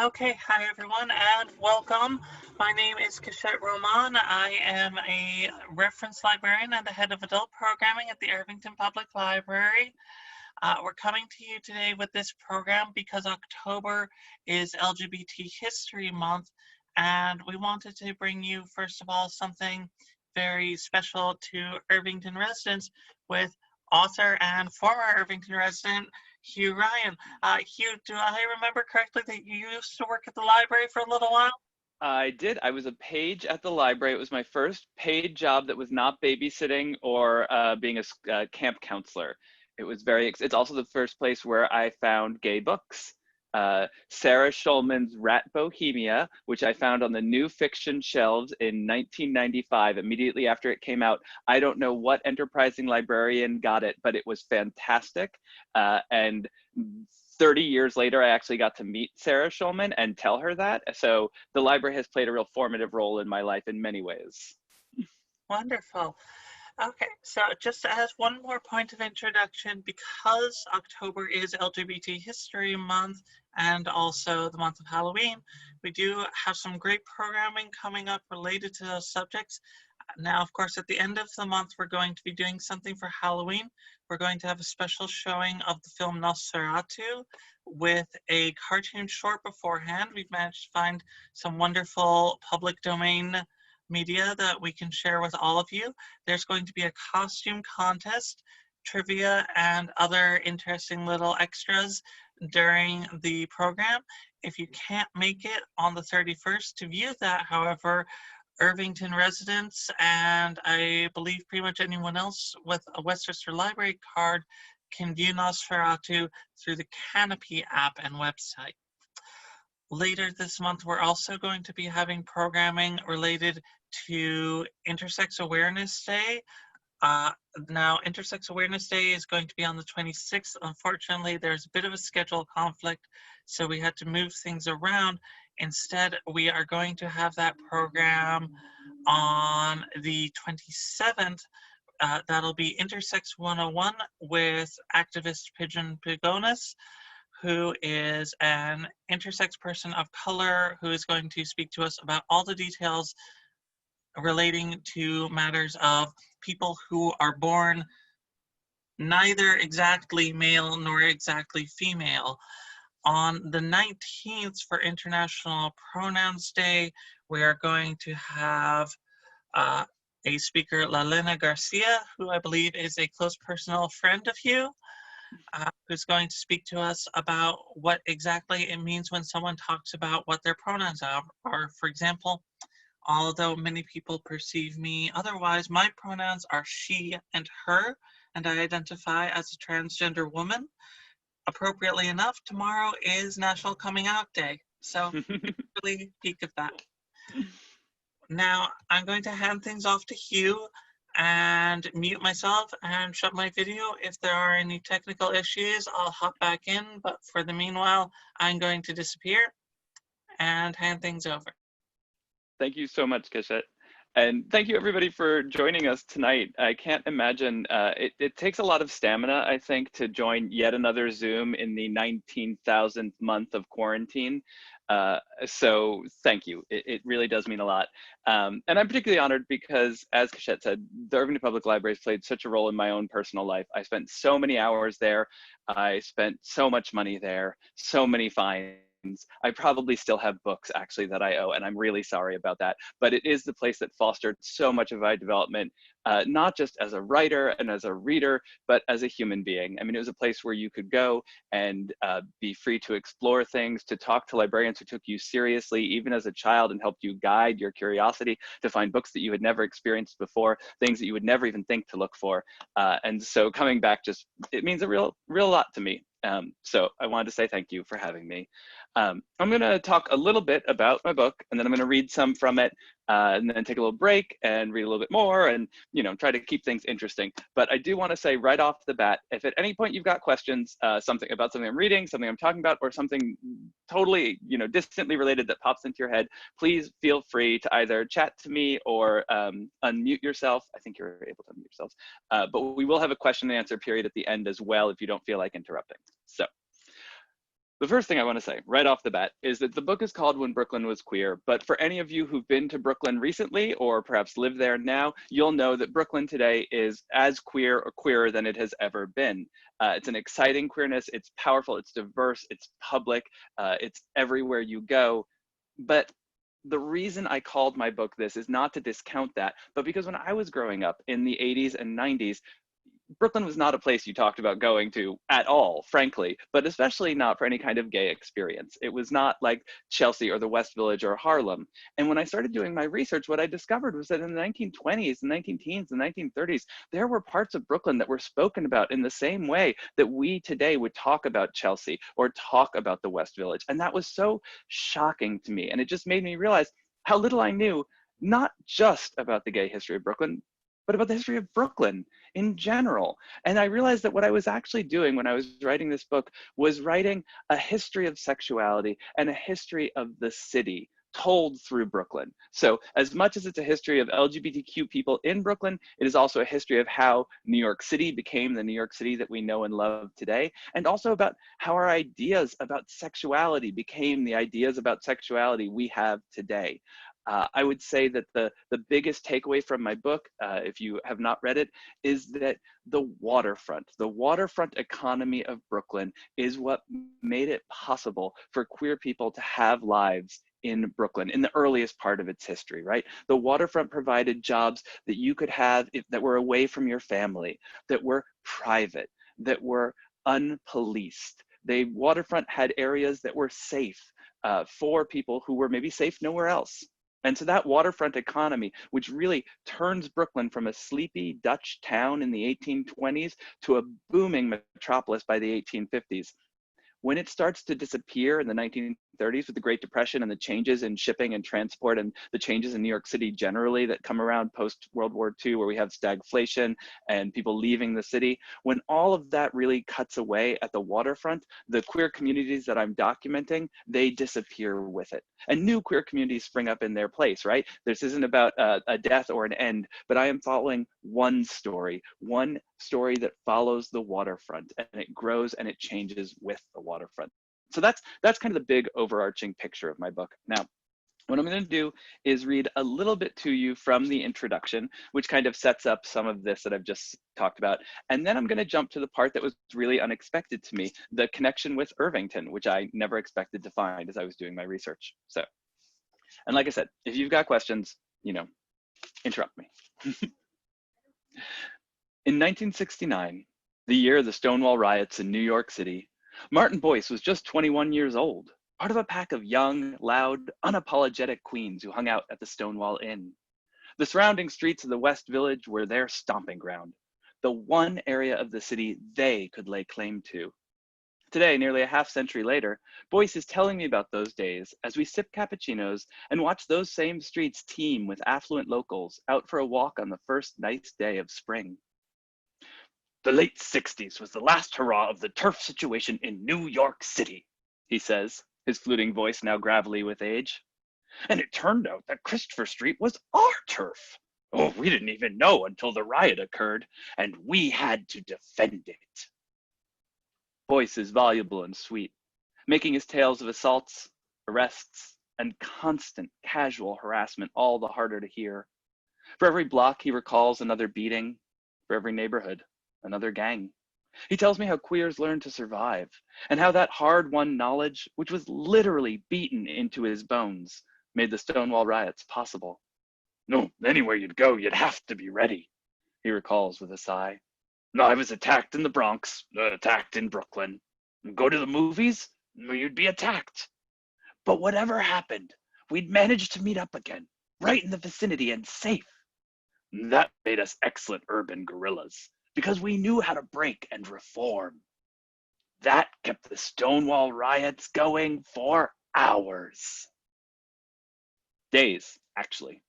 Okay, hi everyone and welcome. My name is Kashette Roman. I am a reference librarian and the head of adult programming at the Irvington Public Library. We're coming to you today with this program because October is LGBT History Month, and we wanted to bring you, first of all, something very special to Irvington residents with author and former Irvington resident Hugh Ryan. Hugh, do I remember correctly that you used to work at the library for a little while? I did. I was a page at the library. It was my first paid job that was not babysitting or being a camp counselor. It was it's also the first place where I found gay books. Sarah Schulman's Rat Bohemia, which I found on the new fiction shelves in 1995, immediately after it came out. I don't know what enterprising librarian got it, but it was fantastic. And 30 years later, I actually got to meet Sarah Schulman and tell her that. So the library has played a real formative role in my life in many ways. Wonderful. Okay, so just as one more point of introduction, because October is LGBT History Month and also the month of Halloween, we do have some great programming coming up related to those subjects. Now, of course, at the end of the month, we're going to be doing something for Halloween. We're going to have a special showing of the film Nosferatu with a cartoon short beforehand. We've managed to find some wonderful public domain media that we can share with all of you. There's going to be a costume contest, trivia, and other interesting little extras during the program. If you can't make it on the 31st to view that, however, Irvington residents and I believe pretty much anyone else with a Westchester Library card can view Nosferatu through the Canopy app and website. Later this month, we're also going to be having programming related to Intersex Awareness Day. Now, Intersex Awareness Day is going to be on the 26th. Unfortunately, there's a bit of a schedule conflict, so we had to move things around. Instead, we are going to have that program on the 27th. That'll be Intersex 101 with activist Pigeon Pigonis, who is an intersex person of color who is going to speak to us about all the details relating to matters of people who are born neither exactly male nor exactly female. On the 19th, for International Pronouns Day, we are going to have a speaker, Lalena Garcia, who I believe is a close personal friend of Hugh, who's going to speak to us about what exactly it means when someone talks about what their pronouns are. For example, although many people perceive me otherwise, my pronouns are she and her, and I identify as a transgender woman. Appropriately enough, tomorrow is National Coming Out Day, so really peak of that. Now, I'm going to hand things off to Hugh and mute myself and shut my video. If there are any technical issues, I'll hop back in, but for the meanwhile, I'm going to disappear and hand things over. Thank you so much, Kashette. And thank you everybody for joining us tonight. I can't imagine, it takes a lot of stamina, I think, to join yet another Zoom in the 19,000th month of quarantine. So thank you, it really does mean a lot. And I'm particularly honored because, as Kashette said, the Irvington Public Library has played such a role in my own personal life. I spent so many hours there, I spent so much money there, so many fines. I probably still have books actually that I owe, and I'm really sorry about that. But it is the place that fostered so much of my development, not just as a writer and as a reader, but as a human being. I mean, it was a place where you could go and be free to explore things, to talk to librarians who took you seriously, even as a child, and helped you guide your curiosity to find books that you had never experienced before, things that you would never even think to look for. And so coming back it means a real lot to me. So I wanted to say thank you for having me. I'm going to talk a little bit about my book, and then I'm going to read some from it, and then take a little break and read a little bit more, and try to keep things interesting. But I do want to say right off the bat, if at any point you've got questions, something I'm reading, something I'm talking about, or something totally distantly related that pops into your head, please feel free to either chat to me or unmute yourself. I think you're able to unmute yourselves. But we will have a question and answer period at the end as well if you don't feel like interrupting. So The first thing I want to say right off the bat is that the book is called When Brooklyn Was Queer, but for any of you who've been to Brooklyn recently or perhaps live there now, you'll know that Brooklyn today is as queer or queerer than it has ever been. It's an exciting queerness, it's powerful, it's diverse, it's public, it's everywhere you go. But the reason I called my book this is not to discount that, but because when I was growing up in the 80s and 90s, Brooklyn was not a place you talked about going to at all, frankly, but especially not for any kind of gay experience. It was not like Chelsea or the West Village or Harlem. And when I started doing my research, what I discovered was that in the 1920s, the 19-teens, the 1930s, there were parts of Brooklyn that were spoken about in the same way that we today would talk about Chelsea or talk about the West Village. And that was so shocking to me. And it just made me realize how little I knew, not just about the gay history of Brooklyn, but about the history of Brooklyn in general. And I realized that what I was actually doing when I was writing this book was writing a history of sexuality and a history of the city told through Brooklyn. So as much as it's a history of LGBTQ people in Brooklyn, it is also a history of how New York City became the New York City that we know and love today, and also about how our ideas about sexuality became the ideas about sexuality we have today. I would say that the biggest takeaway from my book, if you have not read it, is that the waterfront economy of Brooklyn is what made it possible for queer people to have lives in Brooklyn in the earliest part of its history, right? The waterfront provided jobs that you could have that were away from your family, that were private, that were unpoliced. The waterfront had areas that were safe for people who were maybe safe nowhere else. And so that waterfront economy, which really turns Brooklyn from a sleepy Dutch town in the 1820s to a booming metropolis by the 1850s, when it starts to disappear in the 1930s with the Great Depression and the changes in shipping and transport and the changes in New York City generally that come around post-World War II, where we have stagflation and people leaving the city, when all of that really cuts away at the waterfront, the queer communities that I'm documenting, they disappear with it. And new queer communities spring up in their place, right? This isn't about a death or an end, but I am following one story that follows the waterfront, and it grows and it changes with the waterfront. So that's kind of the big overarching picture of my book. Now, what I'm going to do is read a little bit to you from the introduction, which kind of sets up some of this that I've just talked about. And then I'm going to jump to the part that was really unexpected to me, the connection with Irvington, which I never expected to find as I was doing my research. So, and like I said, if you've got questions, interrupt me. In 1969, the year of the Stonewall Riots in New York City, Martin Boyce was just 21 years old, part of a pack of young, loud, unapologetic queens who hung out at the Stonewall Inn. The surrounding streets of the West Village were their stomping ground, the one area of the city they could lay claim to. Today, nearly a half century later, Boyce is telling me about those days as we sip cappuccinos and watch those same streets teem with affluent locals out for a walk on the first nice day of spring. The late 60s was the last hurrah of the turf situation in New York City, he says, his fluting voice now gravelly with age. And it turned out that Christopher Street was our turf. Oh, we didn't even know until the riot occurred, and we had to defend it. Boyce is voluble and sweet, making his tales of assaults, arrests, and constant casual harassment all the harder to hear. For every block he recalls another beating, for every neighborhood, another gang. He tells me how queers learned to survive, and how that hard-won knowledge, which was literally beaten into his bones, made the Stonewall Riots possible. No, anywhere you'd go, you'd have to be ready, he recalls with a sigh. I was attacked in the Bronx, attacked in Brooklyn. Go to the movies, you'd be attacked. But whatever happened, we'd managed to meet up again, right in the vicinity and safe. That made us excellent urban guerrillas, because we knew how to break and reform. That kept the Stonewall Riots going for hours. Days, actually.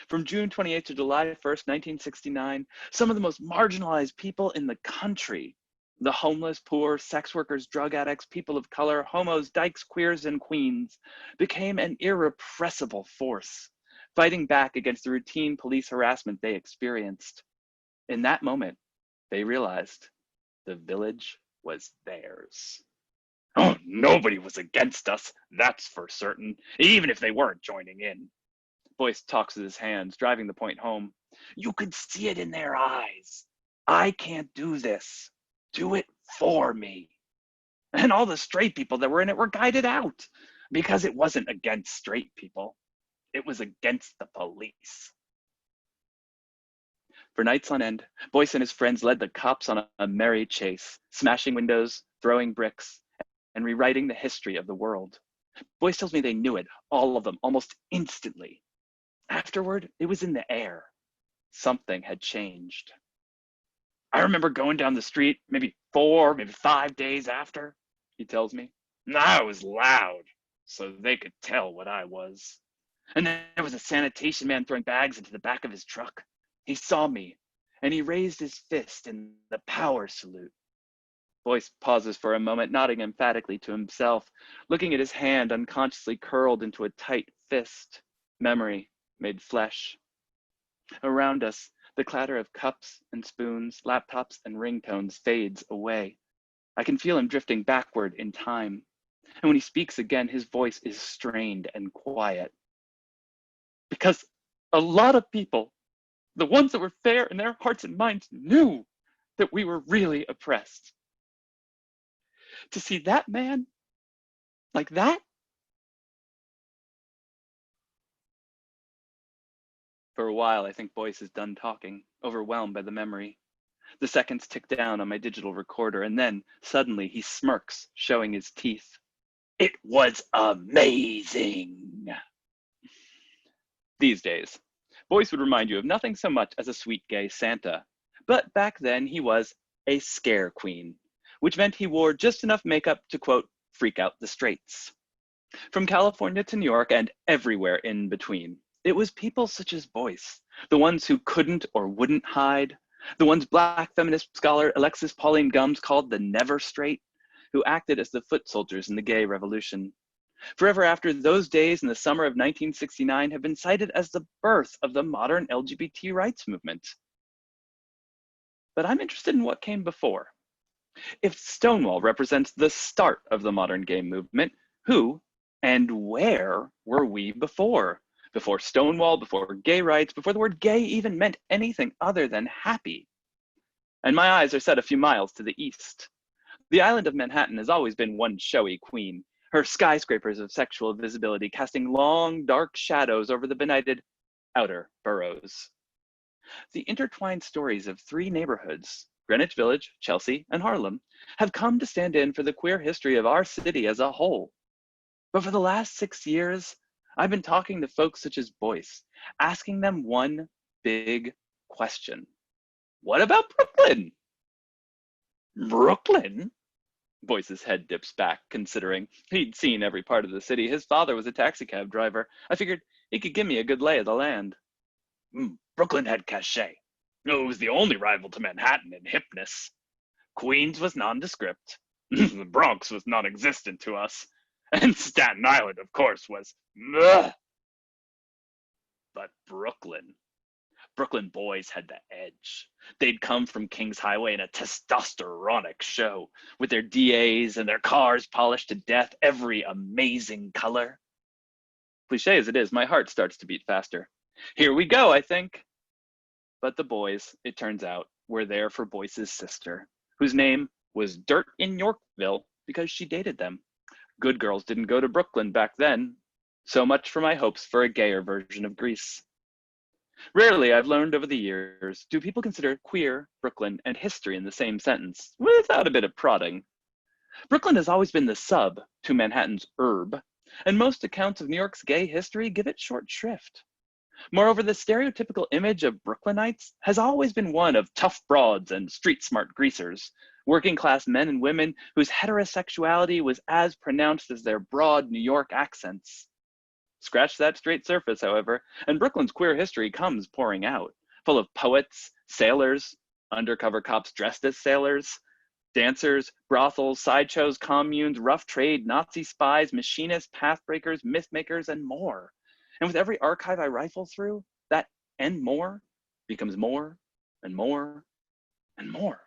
From June 28th to July 1st, 1969, some of the most marginalized people in the country, the homeless, poor, sex workers, drug addicts, people of color, homos, dykes, queers, and queens, became an irrepressible force, fighting back against the routine police harassment they experienced. In that moment, they realized the village was theirs. Oh, nobody was against us, that's for certain, even if they weren't joining in. Boyce talks with his hands, driving the point home. You could see it in their eyes. I can't do this. Do it for me. And all the straight people that were in it were guided out because it wasn't against straight people. It was against the police. For nights on end, Boyce and his friends led the cops on a merry chase, smashing windows, throwing bricks, and rewriting the history of the world. Boyce tells me they knew it, all of them, almost instantly. Afterward, it was in the air. Something had changed. I remember going down the street maybe 4, maybe 5 days after, he tells me. And I was loud, so they could tell what I was. And then there was a sanitation man throwing bags into the back of his truck. He saw me, and he raised his fist in the power salute. Boyce pauses for a moment, nodding emphatically to himself, looking at his hand unconsciously curled into a tight fist. Memory made flesh. Around us, the clatter of cups and spoons, laptops and ringtones fades away. I can feel him drifting backward in time. And when he speaks again, his voice is strained and quiet. Because a lot of people, the ones that were fair in their hearts and minds, knew that we were really oppressed. To see that man like that? For a while, I think Boyce is done talking, overwhelmed by the memory. The seconds tick down on my digital recorder, and then, suddenly, he smirks, showing his teeth. It was amazing! These days, Boyce would remind you of nothing so much as a sweet gay Santa. But back then, he was a scare queen, which meant he wore just enough makeup to, quote, freak out the straights. From California to New York and everywhere in between, it was people such as Boyce, the ones who couldn't or wouldn't hide, the ones Black feminist scholar Alexis Pauline Gumbs called the never straight, who acted as the foot soldiers in the gay revolution. Forever after, those days in the summer of 1969 have been cited as the birth of the modern LGBT rights movement. But I'm interested in what came before. If Stonewall represents the start of the modern gay movement, who and where were we before? Before Stonewall, before gay rights, before the word gay even meant anything other than happy. And my eyes are set a few miles to the east. The island of Manhattan has always been one showy queen, her skyscrapers of sexual visibility casting long, dark shadows over the benighted outer boroughs. The intertwined stories of 3 neighborhoods, Greenwich Village, Chelsea, and Harlem, have come to stand in for the queer history of our city as a whole. But for the last 6 years, I've been talking to folks such as Boyce, asking them one big question. What about Brooklyn? Brooklyn? Boyce's head dips back, considering he'd seen every part of the city. His father was a taxicab driver. I figured he could give me a good lay of the land. Brooklyn had cachet. It was the only rival to Manhattan in hipness. Queens was nondescript. The Bronx was non-existent to us. And Staten Island, of course, was meh. But Brooklyn boys had the edge. They'd come from Kings Highway in a testosteronic show, with their DAs and their cars polished to death, every amazing color. Cliche as it is, my heart starts to beat faster. Here we go, I think. But the boys, it turns out, were there for Boyce's sister, whose name was Dirt in Yorkville because she dated them. Good girls didn't go to Brooklyn back then. So much for my hopes for a gayer version of Greece. Rarely, I've learned over the years, do people consider queer, Brooklyn, and history in the same sentence, without a bit of prodding. Brooklyn has always been the sub to Manhattan's urb, and most accounts of New York's gay history give it short shrift. Moreover, the stereotypical image of Brooklynites has always been one of tough broads and street-smart greasers, working-class men and women whose heterosexuality was as pronounced as their broad New York accents. Scratch that straight surface, however, and Brooklyn's queer history comes pouring out, full of poets, sailors, undercover cops dressed as sailors, dancers, brothels, sideshows, communes, rough trade, Nazi spies, machinists, pathbreakers, mythmakers, and more. And with every archive I rifle through, that and more becomes more and more and more.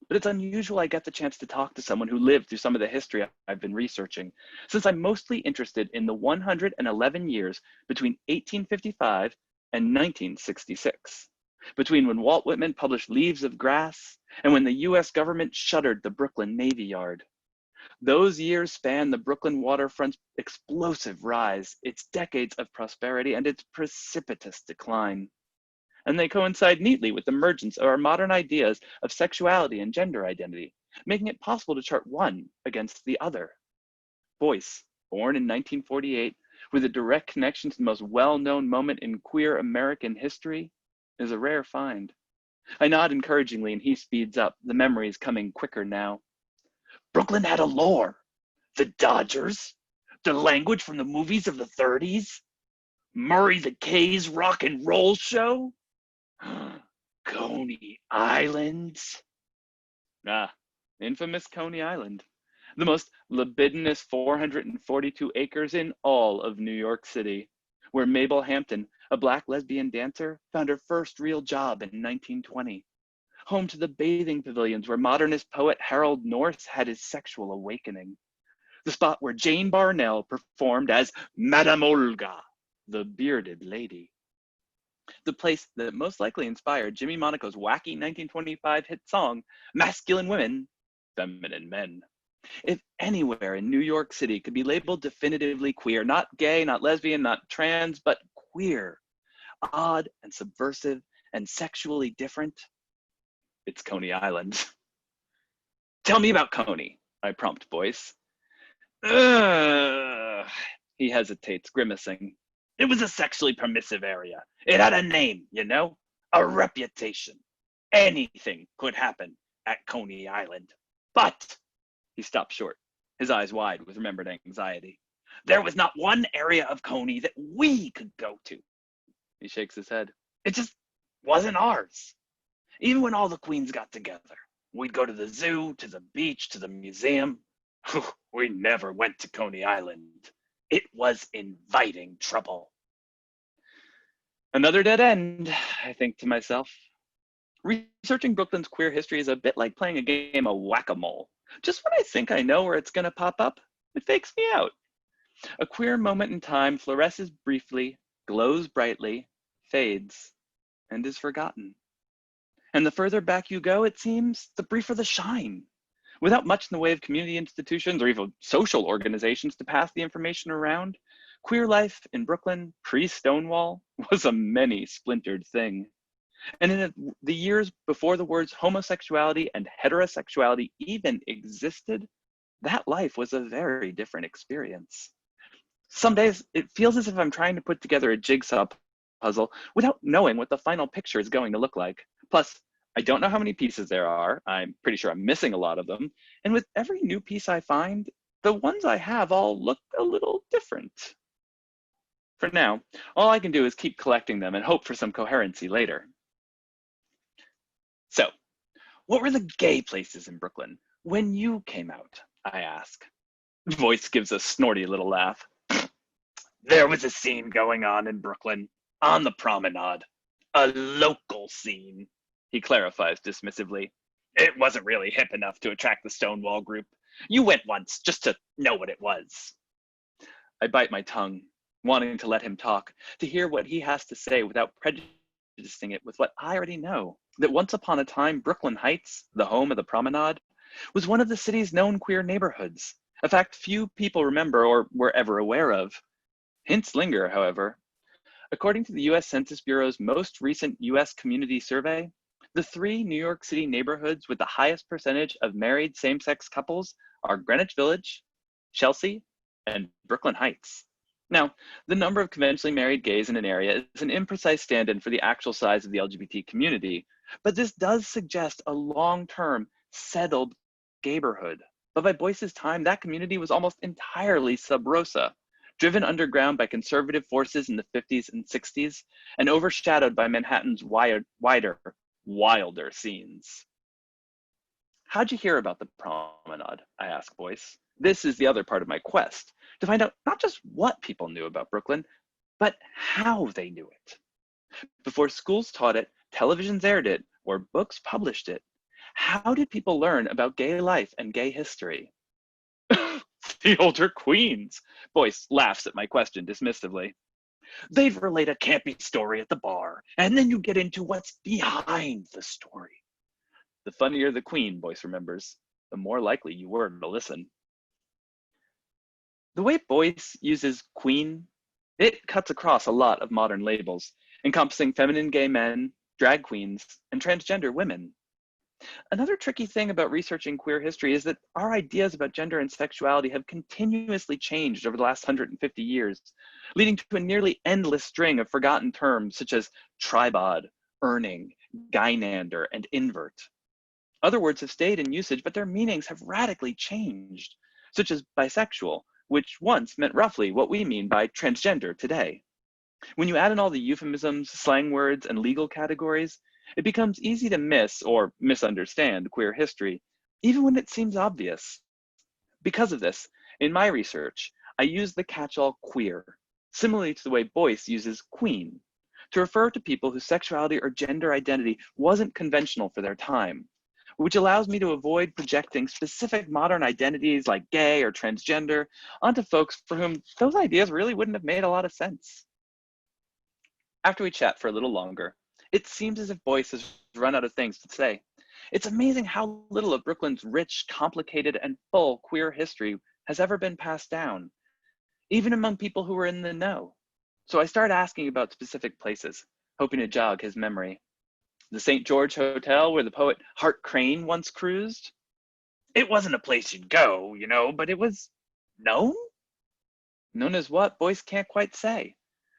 but it's unusual I get the chance to talk to someone who lived through some of the history I've been researching, since I'm mostly interested in the 111 years between 1855 and 1966, between when Walt Whitman published Leaves of Grass and when the US government shuttered the Brooklyn Navy Yard. Those years span the Brooklyn waterfront's explosive rise, its decades of prosperity, and its precipitous decline. And they coincide neatly with the emergence of our modern ideas of sexuality and gender identity, making it possible to chart one against the other. Boyce, born in 1948, with a direct connection to the most well-known moment in queer American history, is a rare find. I nod encouragingly and he speeds up, the memories coming quicker now. Brooklyn had a lore. The Dodgers, the language from the movies of the 30s, Murray the K's rock and roll show, Coney Island. Ah, infamous Coney Island. The most libidinous 442 acres in all of New York City, where Mabel Hampton, a Black lesbian dancer, found her first real job in 1920. Home to the bathing pavilions where modernist poet Harold North had his sexual awakening. The spot where Jane Barnell performed as Madame Olga, the bearded lady. The place that most likely inspired Jimmy Monaco's wacky 1925 hit song, Masculine Women, Feminine Men. If anywhere in New York City could be labeled definitively queer, not gay, not lesbian, not trans, but queer, odd and subversive and sexually different, it's Coney Island. Tell me about Coney, I prompt Boyce. He hesitates, grimacing. It was a sexually permissive area. It had a name, you know, a reputation. Anything could happen at Coney Island. But, he stopped short, his eyes wide with remembered anxiety. There was not one area of Coney that we could go to. He shakes his head. It just wasn't ours. Even when all the queens got together, we'd go to the zoo, to the beach, to the museum. We never went to Coney Island. It was inviting trouble. Another dead end, I think to myself. Researching Brooklyn's queer history is a bit like playing a game of whack-a-mole. Just when I think I know where it's going to pop up, it fakes me out. A queer moment in time fluoresces briefly, glows brightly, fades, and is forgotten. And the further back you go, it seems, the briefer the shine. Without much in the way of community institutions or even social organizations to pass the information around, queer life in Brooklyn pre-Stonewall was a many splintered thing. And in the years before the words homosexuality and heterosexuality even existed, that life was a very different experience. Some days it feels as if I'm trying to put together a jigsaw puzzle without knowing what the final picture is going to look like. Plus, I don't know how many pieces there are. I'm pretty sure I'm missing a lot of them. And with every new piece I find, the ones I have all look a little different. For now, all I can do is keep collecting them and hope for some coherency later. So, what were the gay places in Brooklyn when you came out? I ask. Voice gives a snorty little laugh. There was a scene going on in Brooklyn, on the promenade. A local scene, he clarifies dismissively. It wasn't really hip enough to attract the Stonewall group. You went once just to know what it was. I bite my tongue, wanting to let him talk, to hear what he has to say without prejudicing it with what I already know. That once upon a time, Brooklyn Heights, the home of the promenade, was one of the city's known queer neighborhoods, a fact few people remember or were ever aware of. Hints linger, however. According to the US Census Bureau's most recent US community survey, the 3 New York City neighborhoods with the highest percentage of married same-sex couples are Greenwich Village, Chelsea, and Brooklyn Heights. Now, the number of conventionally married gays in an area is an imprecise stand-in for the actual size of the LGBT community, but this does suggest a long-term, settled gayborhood. But by Boyce's time, that community was almost entirely sub rosa, driven underground by conservative forces in the 50s and 60s, and overshadowed by Manhattan's wider, wilder scenes. How'd you hear about the promenade? I ask Boyce. This is the other part of my quest, to find out not just what people knew about Brooklyn, but how they knew it. Before schools taught it, televisions aired it, or books published it, How did people learn about gay life and gay history? The older queens. Boyce laughs at my question dismissively. They'd relate a campy story at the bar, and then you get into what's behind the story. The funnier the queen, Boyce remembers, the more likely you were to listen. The way Boyce uses queen, it cuts across a lot of modern labels, encompassing feminine gay men, drag queens, and transgender women. Another tricky thing about researching queer history is that our ideas about gender and sexuality have continuously changed over the last 150 years, leading to a nearly endless string of forgotten terms such as tribod, earning, gynander, and invert. Other words have stayed in usage, but their meanings have radically changed, such as bisexual, which once meant roughly what we mean by transgender today. When you add in all the euphemisms, slang words, and legal categories, it becomes easy to miss or misunderstand queer history, even when it seems obvious. Because of this, in my research, I use the catch-all queer, similarly to the way Boyce uses queen, to refer to people whose sexuality or gender identity wasn't conventional for their time, which allows me to avoid projecting specific modern identities like gay or transgender onto folks for whom those ideas really wouldn't have made a lot of sense. After we chat for a little longer, it seems as if Boyce has run out of things to say. It's amazing how little of Brooklyn's rich, complicated, and full queer history has ever been passed down, even among people who were in the know. So I start asking about specific places, hoping to jog his memory. The St. George Hotel where the poet Hart Crane once cruised? It wasn't a place you'd go, you know, but it was known? Known as what, Boyce can't quite say.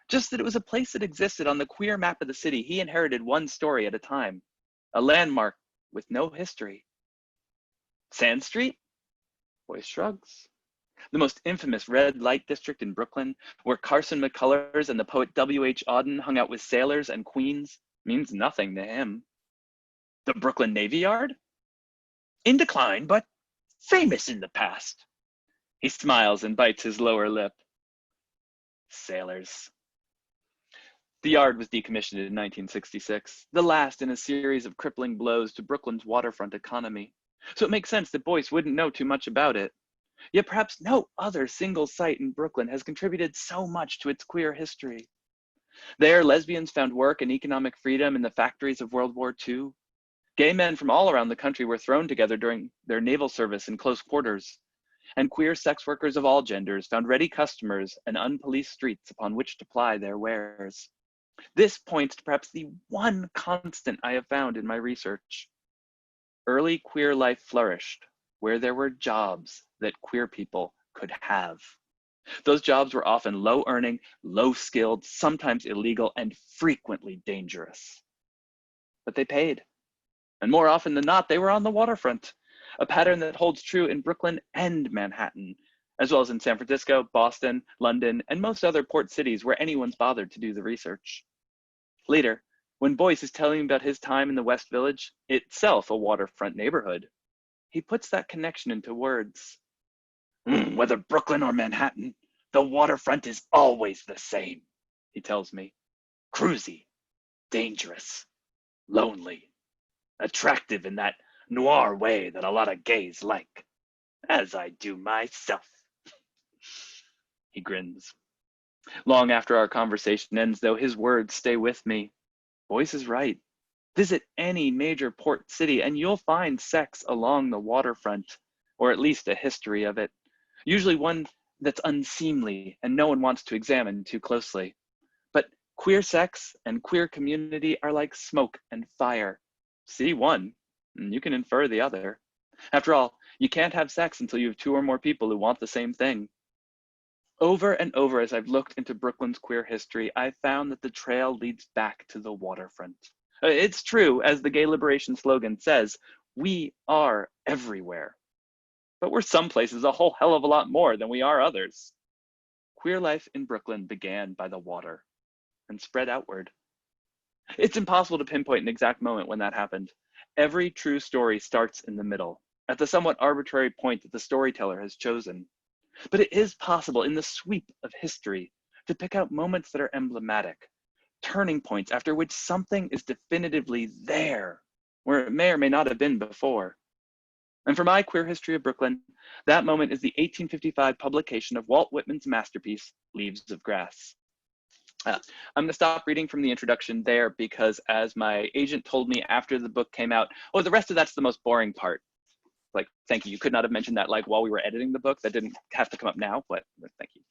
Just that it was a place that existed on the queer map of the city he inherited one story at a time, a landmark with no history. Sand Street? Boyce shrugs. The most infamous red light district in Brooklyn, where Carson McCullers and the poet W.H. Auden hung out with sailors and queens, means nothing to him. The Brooklyn Navy Yard? In decline, but famous in the past. He smiles and bites his lower lip. Sailors. The yard was decommissioned in 1966, the last in a series of crippling blows to Brooklyn's waterfront economy. So it makes sense that Boyce wouldn't know too much about it. Yet perhaps no other single site in Brooklyn has contributed so much to its queer history. There, lesbians found work and economic freedom in the factories of World War II. Gay men from all around the country were thrown together during their naval service in close quarters. And queer sex workers of all genders found ready customers and unpoliced streets upon which to ply their wares. This points to perhaps the one constant I have found in my research. Early queer life flourished where there were jobs that queer people could have. Those jobs were often low earning, low skilled, sometimes illegal, and frequently dangerous. But they paid. And more often than not, they were on the waterfront, a pattern that holds true in Brooklyn and Manhattan, as well as in San Francisco, Boston, London, and most other port cities where anyone's bothered to do the research. Later, when Boyce is telling about his time in the West Village, itself a waterfront neighborhood, he puts that connection into words. Whether Brooklyn or Manhattan, the waterfront is always the same, he tells me. Cruisy, dangerous, lonely, attractive in that noir way that a lot of gays like, as I do myself. He grins. Long after our conversation ends, though, his words stay with me. Boyce is right. Visit any major port city and you'll find sex along the waterfront, or at least a history of it. Usually one that's unseemly and no one wants to examine too closely. But queer sex and queer community are like smoke and fire. See one, and you can infer the other. After all, you can't have sex until you have two or more people who want the same thing. Over and over as I've looked into Brooklyn's queer history, I've found that the trail leads back to the waterfront. It's true, as the gay liberation slogan says, we are everywhere. But we're some places a whole hell of a lot more than we are others. Queer life in Brooklyn began by the water and spread outward. It's impossible to pinpoint an exact moment when that happened. Every true story starts in the middle, at the somewhat arbitrary point that the storyteller has chosen. But it is possible in the sweep of history to pick out moments that are emblematic, turning points after which something is definitively there where it may or may not have been before. And for my queer history of Brooklyn, that moment is the 1855 publication of Walt Whitman's masterpiece, Leaves of Grass. I'm going to stop reading from the introduction there because, as my agent told me after the book came out, oh, the rest of that's the most boring part. Like, thank you. You could not have mentioned that like while we were editing the book. That didn't have to come up now, but thank you.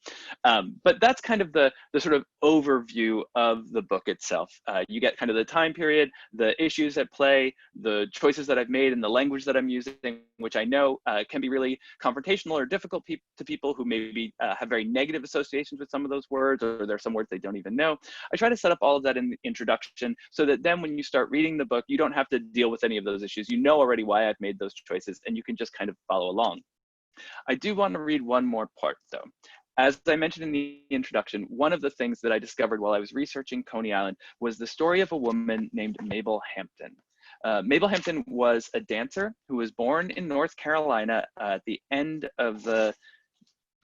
But that's kind of the sort of overview of the book itself. You get kind of the time period, the issues at play, the choices that I've made, and the language that I'm using, which I know can be really confrontational or difficult to people who maybe have very negative associations with some of those words, or there's some words they don't even know. I try to set up all of that in the introduction so that then when you start reading the book, you don't have to deal with any of those issues. You know already why I've made those choices, and you can just kind of follow along. I do want to read one more part though. As I mentioned in the introduction, one of the things that I discovered while I was researching Coney Island was the story of a woman named Mabel Hampton. Mabel Hampton was a dancer who was born in North Carolina at the end of the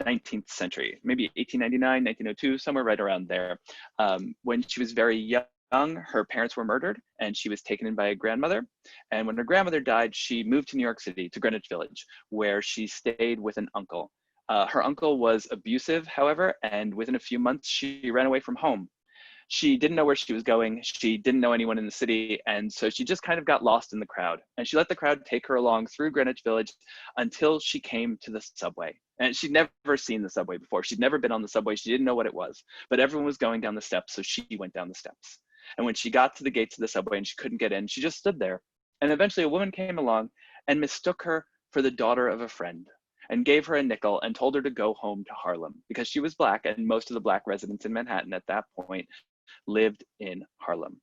19th century, maybe 1899, 1902, somewhere right around there. When she was very young, her parents were murdered and she was taken in by a grandmother. And when her grandmother died, she moved to New York City, to Greenwich Village, where she stayed with an uncle. Her uncle was abusive, however, and within a few months, she ran away from home. She didn't know where she was going. She didn't know anyone in the city. And so she just kind of got lost in the crowd. And she let the crowd take her along through Greenwich Village until she came to the subway. And she'd never seen the subway before. She'd never been on the subway. She didn't know what it was. But everyone was going down the steps, so she went down the steps. And when she got to the gates of the subway and she couldn't get in, she just stood there. And eventually a woman came along and mistook her for the daughter of a friend and gave her a nickel and told her to go home to Harlem because she was Black, and most of the Black residents in Manhattan at that point lived in Harlem.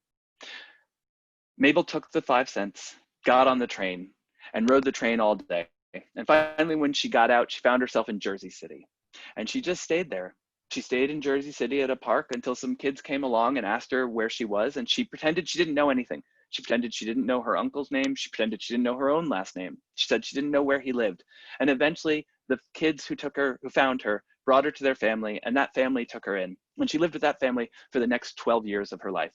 Mabel took the 5 cents, got on the train, and rode the train all day. And finally, when she got out, she found herself in Jersey City. And she just stayed there. She stayed in Jersey City at a park until some kids came along and asked her where she was, and she pretended she didn't know anything. She pretended she didn't know her uncle's name. She pretended she didn't know her own last name. She said she didn't know where he lived. And eventually, the kids who found her, brought her to their family, and that family took her in. And she lived with that family for the next 12 years of her life.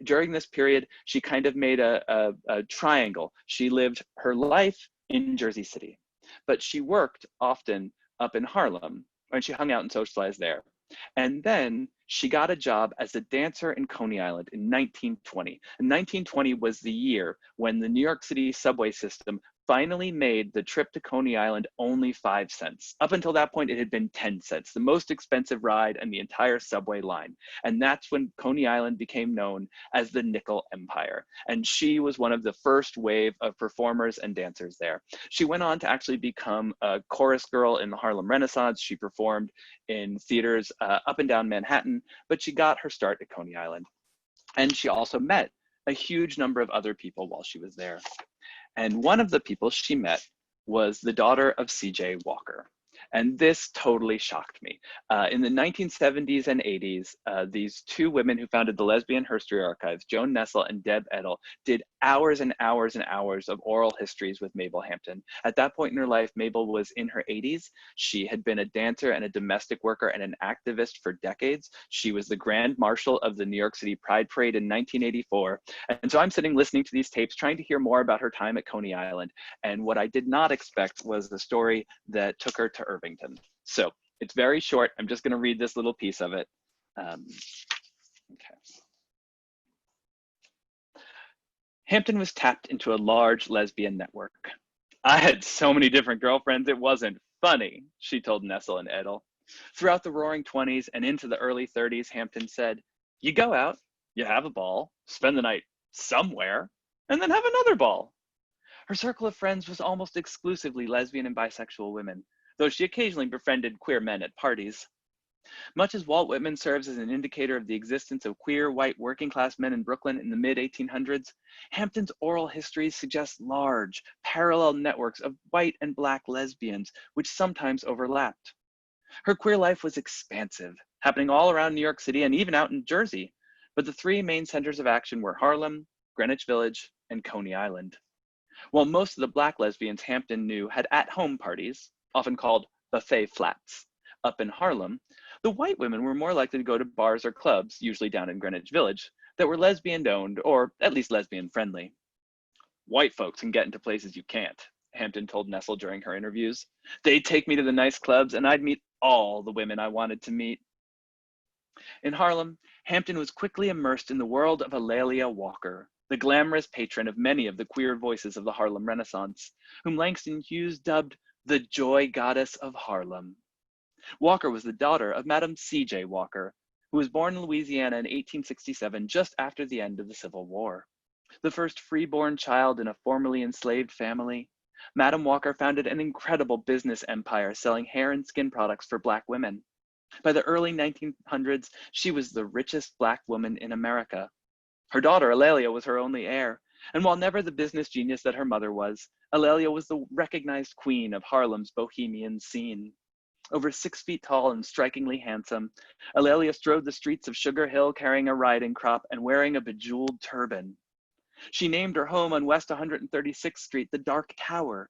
During this period, she kind of made a triangle. She lived her life in Jersey City, but she worked often up in Harlem, and she hung out and socialized there. And then she got a job as a dancer in Coney Island in 1920. And 1920 was the year when the New York City subway system finally made the trip to Coney Island only 5 cents. Up until that point, it had been 10 cents, the most expensive ride in the entire subway line. And that's when Coney Island became known as the Nickel Empire. And she was one of the first wave of performers and dancers there. She went on to actually become a chorus girl in the Harlem Renaissance. She performed in theaters up and down Manhattan, but she got her start at Coney Island. And she also met a huge number of other people while she was there. And one of the people she met was the daughter of C.J. Walker. And this totally shocked me. In the 1970s and 80s, these two women who founded the Lesbian History Archives, Joan Nessel and Deb Edel, did hours and hours and hours of oral histories with Mabel Hampton. At that point in her life, Mabel was in her 80s. She had been a dancer and a domestic worker and an activist for decades. She was the Grand Marshal of the New York City Pride Parade in 1984. And so I'm sitting listening to these tapes, trying to hear more about her time at Coney Island. And what I did not expect was the story that took her to Irvington. So it's very short. I'm just going to read this little piece of it. Okay. Hampton was tapped into a large lesbian network. I had so many different girlfriends, it wasn't funny, she told Nessel and Edel. Throughout the roaring 20s and into the early 30s, Hampton said, you go out, you have a ball, spend the night somewhere, and then have another ball. Her circle of friends was almost exclusively lesbian and bisexual women, though she occasionally befriended queer men at parties. Much as Walt Whitman serves as an indicator of the existence of queer, white, working-class men in Brooklyn in the mid-1800s, Hampton's oral histories suggest large, parallel networks of white and Black lesbians, which sometimes overlapped. Her queer life was expansive, happening all around New York City and even out in Jersey, but the three main centers of action were Harlem, Greenwich Village, and Coney Island. While most of the Black lesbians Hampton knew had at-home parties, often called buffet flats, up in Harlem, the white women were more likely to go to bars or clubs, usually down in Greenwich Village, that were lesbian-owned or at least lesbian-friendly. White folks can get into places you can't, Hampton told Nessel during her interviews. They'd take me to the nice clubs and I'd meet all the women I wanted to meet. In Harlem, Hampton was quickly immersed in the world of Alelia Walker, the glamorous patron of many of the queer voices of the Harlem Renaissance, whom Langston Hughes dubbed the joy goddess of Harlem. Walker was the daughter of Madam C.J. Walker, who was born in Louisiana in 1867, just after the end of the Civil War. The first freeborn child in a formerly enslaved family, Madam Walker founded an incredible business empire selling hair and skin products for Black women. By the early 1900s, she was the richest Black woman in America. Her daughter, Alelia, was her only heir, and while never the business genius that her mother was, Alelia was the recognized queen of Harlem's bohemian scene. Over 6 feet tall and strikingly handsome, Alelia strode the streets of Sugar Hill carrying a riding crop and wearing a bejeweled turban. She named her home on West 136th Street the Dark Tower,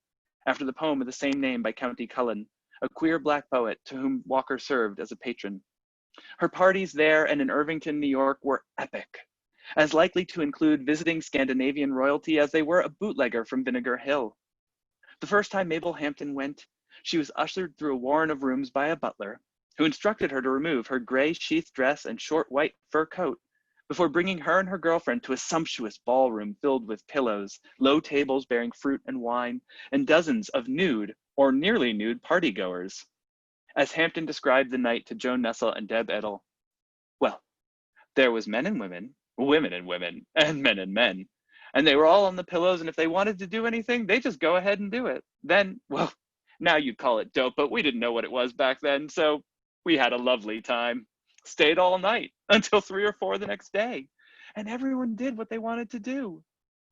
after the poem of the same name by County Cullen, a queer Black poet to whom Walker served as a patron. Her parties there and in Irvington, New York were epic, as likely to include visiting Scandinavian royalty as they were a bootlegger from Vinegar Hill. The first time Mabel Hampton went, she was ushered through a warren of rooms by a butler, who instructed her to remove her gray sheath dress and short white fur coat, before bringing her and her girlfriend to a sumptuous ballroom filled with pillows, low tables bearing fruit and wine, and dozens of nude or nearly nude partygoers. As Hampton described the night to Joan Nessel and Deb Edel, well, there was men and women, women and women, and men. And they were all on the pillows, and if they wanted to do anything, they just go ahead and do it. Then, well, now you'd call it dope, but we didn't know what it was back then, so we had a lovely time. Stayed all night until 3 or 4 the next day. And everyone did what they wanted to do.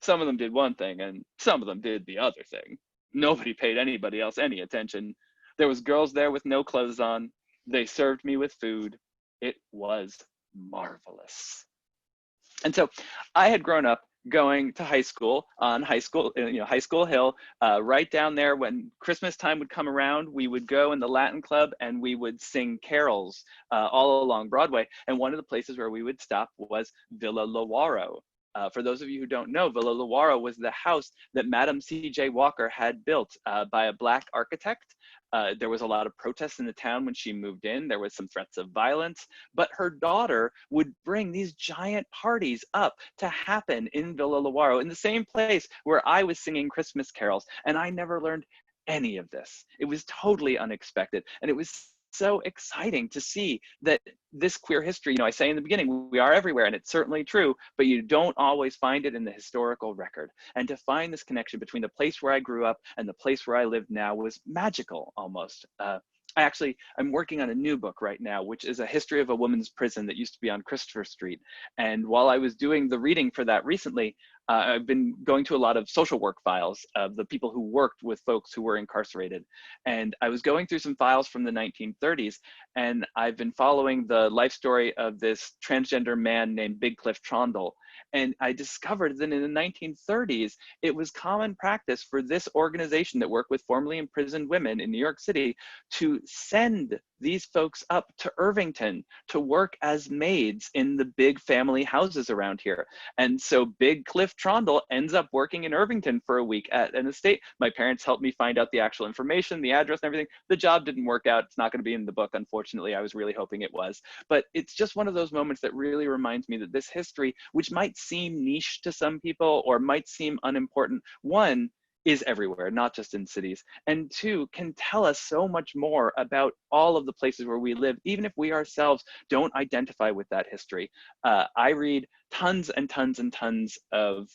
Some of them did one thing, and some of them did the other thing. Nobody paid anybody else any attention. There was girls there with no clothes on. They served me with food. It was marvelous. And so I had grown up going to high school on High School Hill, right down there. When Christmas time would come around, we would go in the Latin Club and we would sing carols all along Broadway. And one of the places where we would stop was Villa Lawaro. For those of you who don't know, Villa Lawaro was the house that Madam C.J. Walker had built by a Black architect. There was a lot of protests in the town when she moved in. There was some threats of violence, but her daughter would bring these giant parties up to happen in Villa Lawaro, in the same place where I was singing Christmas carols. And I never learned any of this. It was totally unexpected. And it was so exciting to see that this queer history, I say in the beginning, we are everywhere, and it's certainly true, but you don't always find it in the historical record. And to find this connection between the place where I grew up and the place where I live now was magical almost. I'm working on a new book right now, which is a history of a women's prison that used to be on Christopher Street. And while I was doing the reading for that recently, I've been going to a lot of social work files of the people who worked with folks who were incarcerated. And I was going through some files from the 1930s, and I've been following the life story of this transgender man named Big Cliff Trondle. And I discovered that in the 1930s, it was common practice for this organization that worked with formerly imprisoned women in New York City to send these folks up to Irvington to work as maids in the big family houses around here. And so Big Cliff Trondle ends up working in Irvington for a week at an estate. My parents helped me find out the actual information, the address and everything. The job didn't work out. It's not going to be in the book, unfortunately. I was really hoping it was. But it's just one of those moments that really reminds me that this history, which might seem niche to some people or might seem unimportant, one, is everywhere, not just in cities, and two, can tell us so much more about all of the places where we live, even if we ourselves don't identify with that history. I read tons and tons and tons of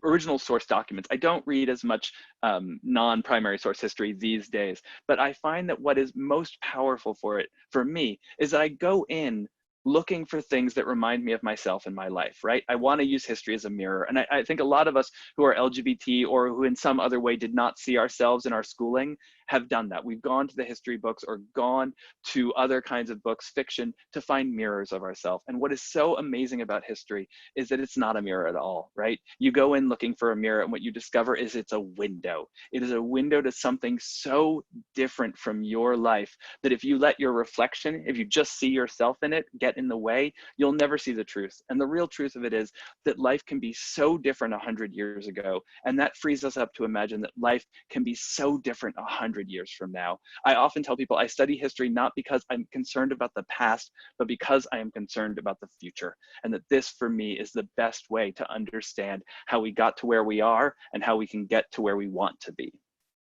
original source documents. I don't read as much non-primary source history these days, but I find that what is most powerful for me is that I go in looking for things that remind me of myself in my life, right? I want to use history as a mirror. And I think a lot of us who are LGBT or who in some other way did not see ourselves in our schooling have done that. We've gone to the history books or gone to other kinds of books, fiction, to find mirrors of ourselves. And what is so amazing about history is that it's not a mirror at all, right? You go in looking for a mirror, and what you discover is it's a window. It is a window to something so different from your life that if you let your reflection, if you just see yourself in it, get in the way, you'll never see the truth. And the real truth of it is that life can be so different 100 years ago. And that frees us up to imagine that life can be so different 100 years from now. I often tell people I study history not because I'm concerned about the past, but because I am concerned about the future. And that this, for me, is the best way to understand how we got to where we are and how we can get to where we want to be.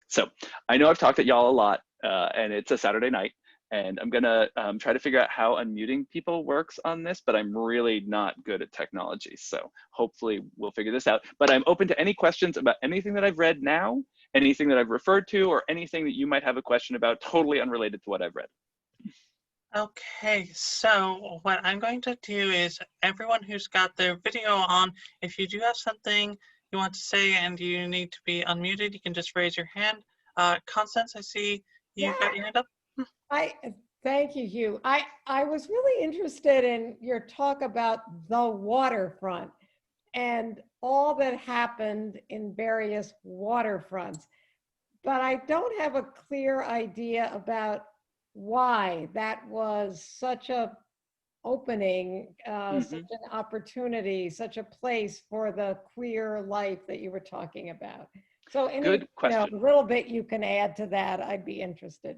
So I know I've talked at y'all a lot, and it's a Saturday night. And I'm gonna try to figure out how unmuting people works on this, but I'm really not good at technology. So hopefully we'll figure this out. But I'm open to any questions about anything that I've read now, anything that I've referred to, or anything that you might have a question about totally unrelated to what I've read. Okay, so what I'm going to do is everyone who's got their video on, if you do have something you want to say and you need to be unmuted, you can just raise your hand. Constance, I see you've got your hand up. Thank you, Hugh. I was really interested in your talk about the waterfront and all that happened in various waterfronts, but I don't have a clear idea about why that was such a opening, such an opportunity, such a place for the queer life that you were talking about. So Good question. a little bit you can add to that, I'd be interested.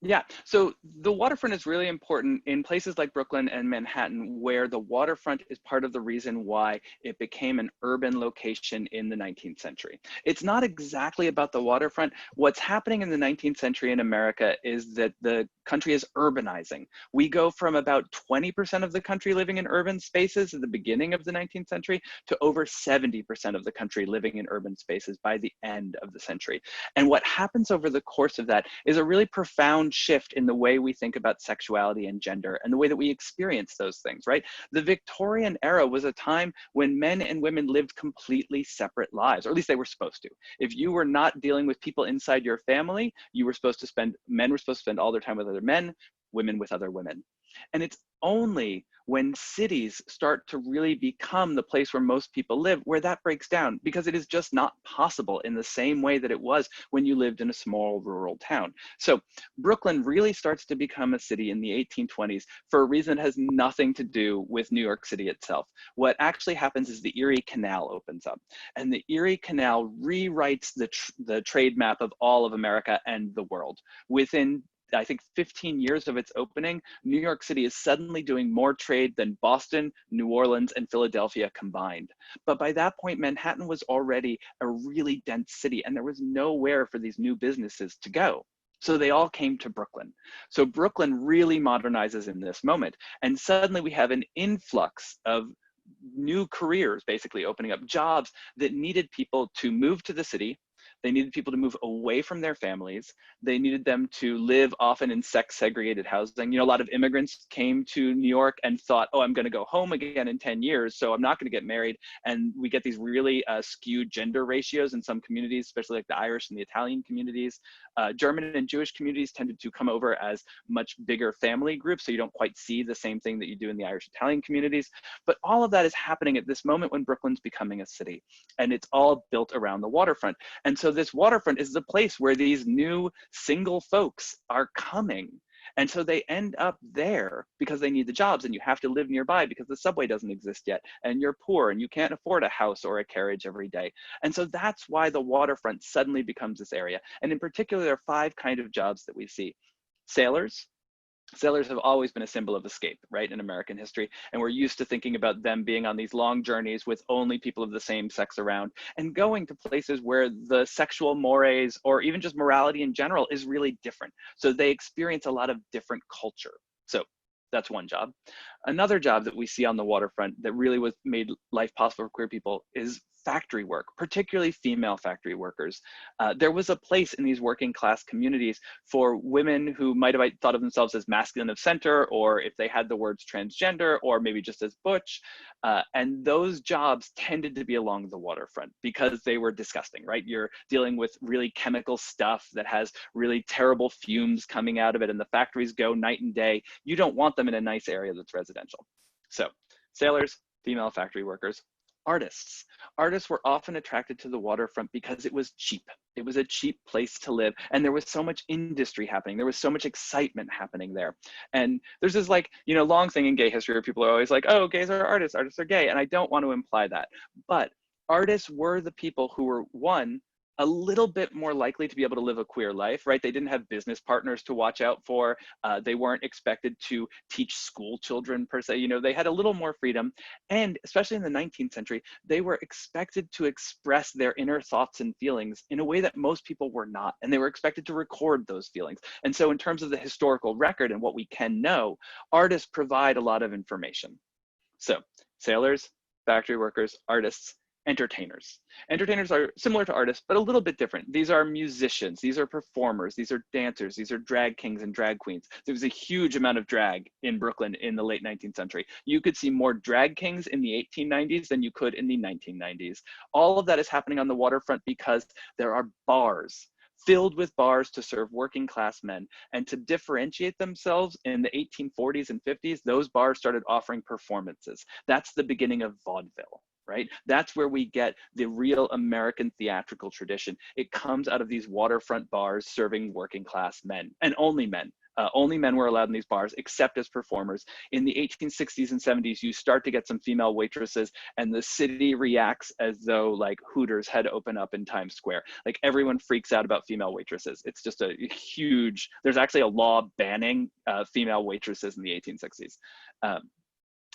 Yeah, so the waterfront is really important in places like Brooklyn and Manhattan, where the waterfront is part of the reason why it became an urban location in the 19th century. It's not exactly about the waterfront. What's happening in the 19th century in America is that the country is urbanizing. We go from about 20% of the country living in urban spaces at the beginning of the 19th century to over 70% of the country living in urban spaces by the end of the century. And what happens over the course of that is a really profound shift in the way we think about sexuality and gender and the way that we experience those things, right? The Victorian era was a time when men and women lived completely separate lives, or at least they were supposed to. If you were not dealing with people inside your family, men were supposed to spend all their time with other men, women with other women. And it's only when cities start to really become the place where most people live where that breaks down, because it is just not possible in the same way that it was when you lived in a small rural town. So Brooklyn really starts to become a city in the 1820s for a reason that has nothing to do with New York City itself. What actually happens is the Erie Canal opens up, and the Erie Canal rewrites the trade map of all of America and the world. Within I think 15 years of its opening, New York City is suddenly doing more trade than Boston, New Orleans, and Philadelphia combined. But by that point, Manhattan was already a really dense city, and there was nowhere for these new businesses to go. So they all came to Brooklyn. So Brooklyn really modernizes in this moment. And suddenly we have an influx of new careers basically opening up, jobs that needed people to move to the city. They needed people to move away from their families. They needed them to live often in sex segregated housing. You know, a lot of immigrants came to New York and thought, oh, I'm going to go home again in 10 years, so I'm not going to get married. And we get these really skewed gender ratios in some communities, especially like the Irish and the Italian communities. German and Jewish communities tended to come over as much bigger family groups, so you don't quite see the same thing that you do in the Irish Italian communities. But all of that is happening at this moment when Brooklyn's becoming a city, and it's all built around the waterfront. And so this waterfront is the place where these new single folks are coming. And so they end up there because they need the jobs, and you have to live nearby because the subway doesn't exist yet, and you're poor and you can't afford a house or a carriage every day. And so that's why the waterfront suddenly becomes this area. And in particular, there are 5 kinds of jobs that we see. Sailors. Sailors have always been a symbol of escape, right, in American history. And we're used to thinking about them being on these long journeys with only people of the same sex around and going to places where the sexual mores or even just morality in general is really different. So they experience a lot of different culture. So that's one job. Another job that we see on the waterfront that really made life possible for queer people is factory work, particularly female factory workers. There was a place in these working class communities for women who might have thought of themselves as masculine of center, or if they had the words transgender, or maybe just as butch. And those jobs tended to be along the waterfront because they were disgusting, right? You're dealing with really chemical stuff that has really terrible fumes coming out of it, and the factories go night and day. You don't want them in a nice area that's residential. So sailors, female factory workers, artists. Artists were often attracted to the waterfront because it was cheap. It was a cheap place to live. And there was so much industry happening. There was so much excitement happening there. And there's this like, you know, long thing in gay history where people are always like, oh, gays are artists are gay. And I don't want to imply that. But artists were the people who were, one, a little bit more likely to be able to live a queer life, right? They didn't have business partners to watch out for. They weren't expected to teach school children per se. You know, they had a little more freedom. And especially in the 19th century, they were expected to express their inner thoughts and feelings in a way that most people were not. And they were expected to record those feelings. And so in terms of the historical record and what we can know, artists provide a lot of information. So sailors, factory workers, artists, entertainers. Entertainers are similar to artists, but a little bit different. These are musicians, these are performers, these are dancers, these are drag kings and drag queens. There was a huge amount of drag in Brooklyn in the late 19th century. You could see more drag kings in the 1890s than you could in the 1990s. All of that is happening on the waterfront because there are bars filled with bars to serve working class men. And to differentiate themselves in the 1840s and 50s, those bars started offering performances. That's the beginning of vaudeville. Right? That's where we get the real American theatrical tradition. It comes out of these waterfront bars serving working class men, and only men. Only men were allowed in these bars, except as performers. In the 1860s and 70s, you start to get some female waitresses, and the city reacts as though like Hooters had opened up in Times Square. Like everyone freaks out about female waitresses. It's just a huge, there's actually a law banning female waitresses in the 1860s.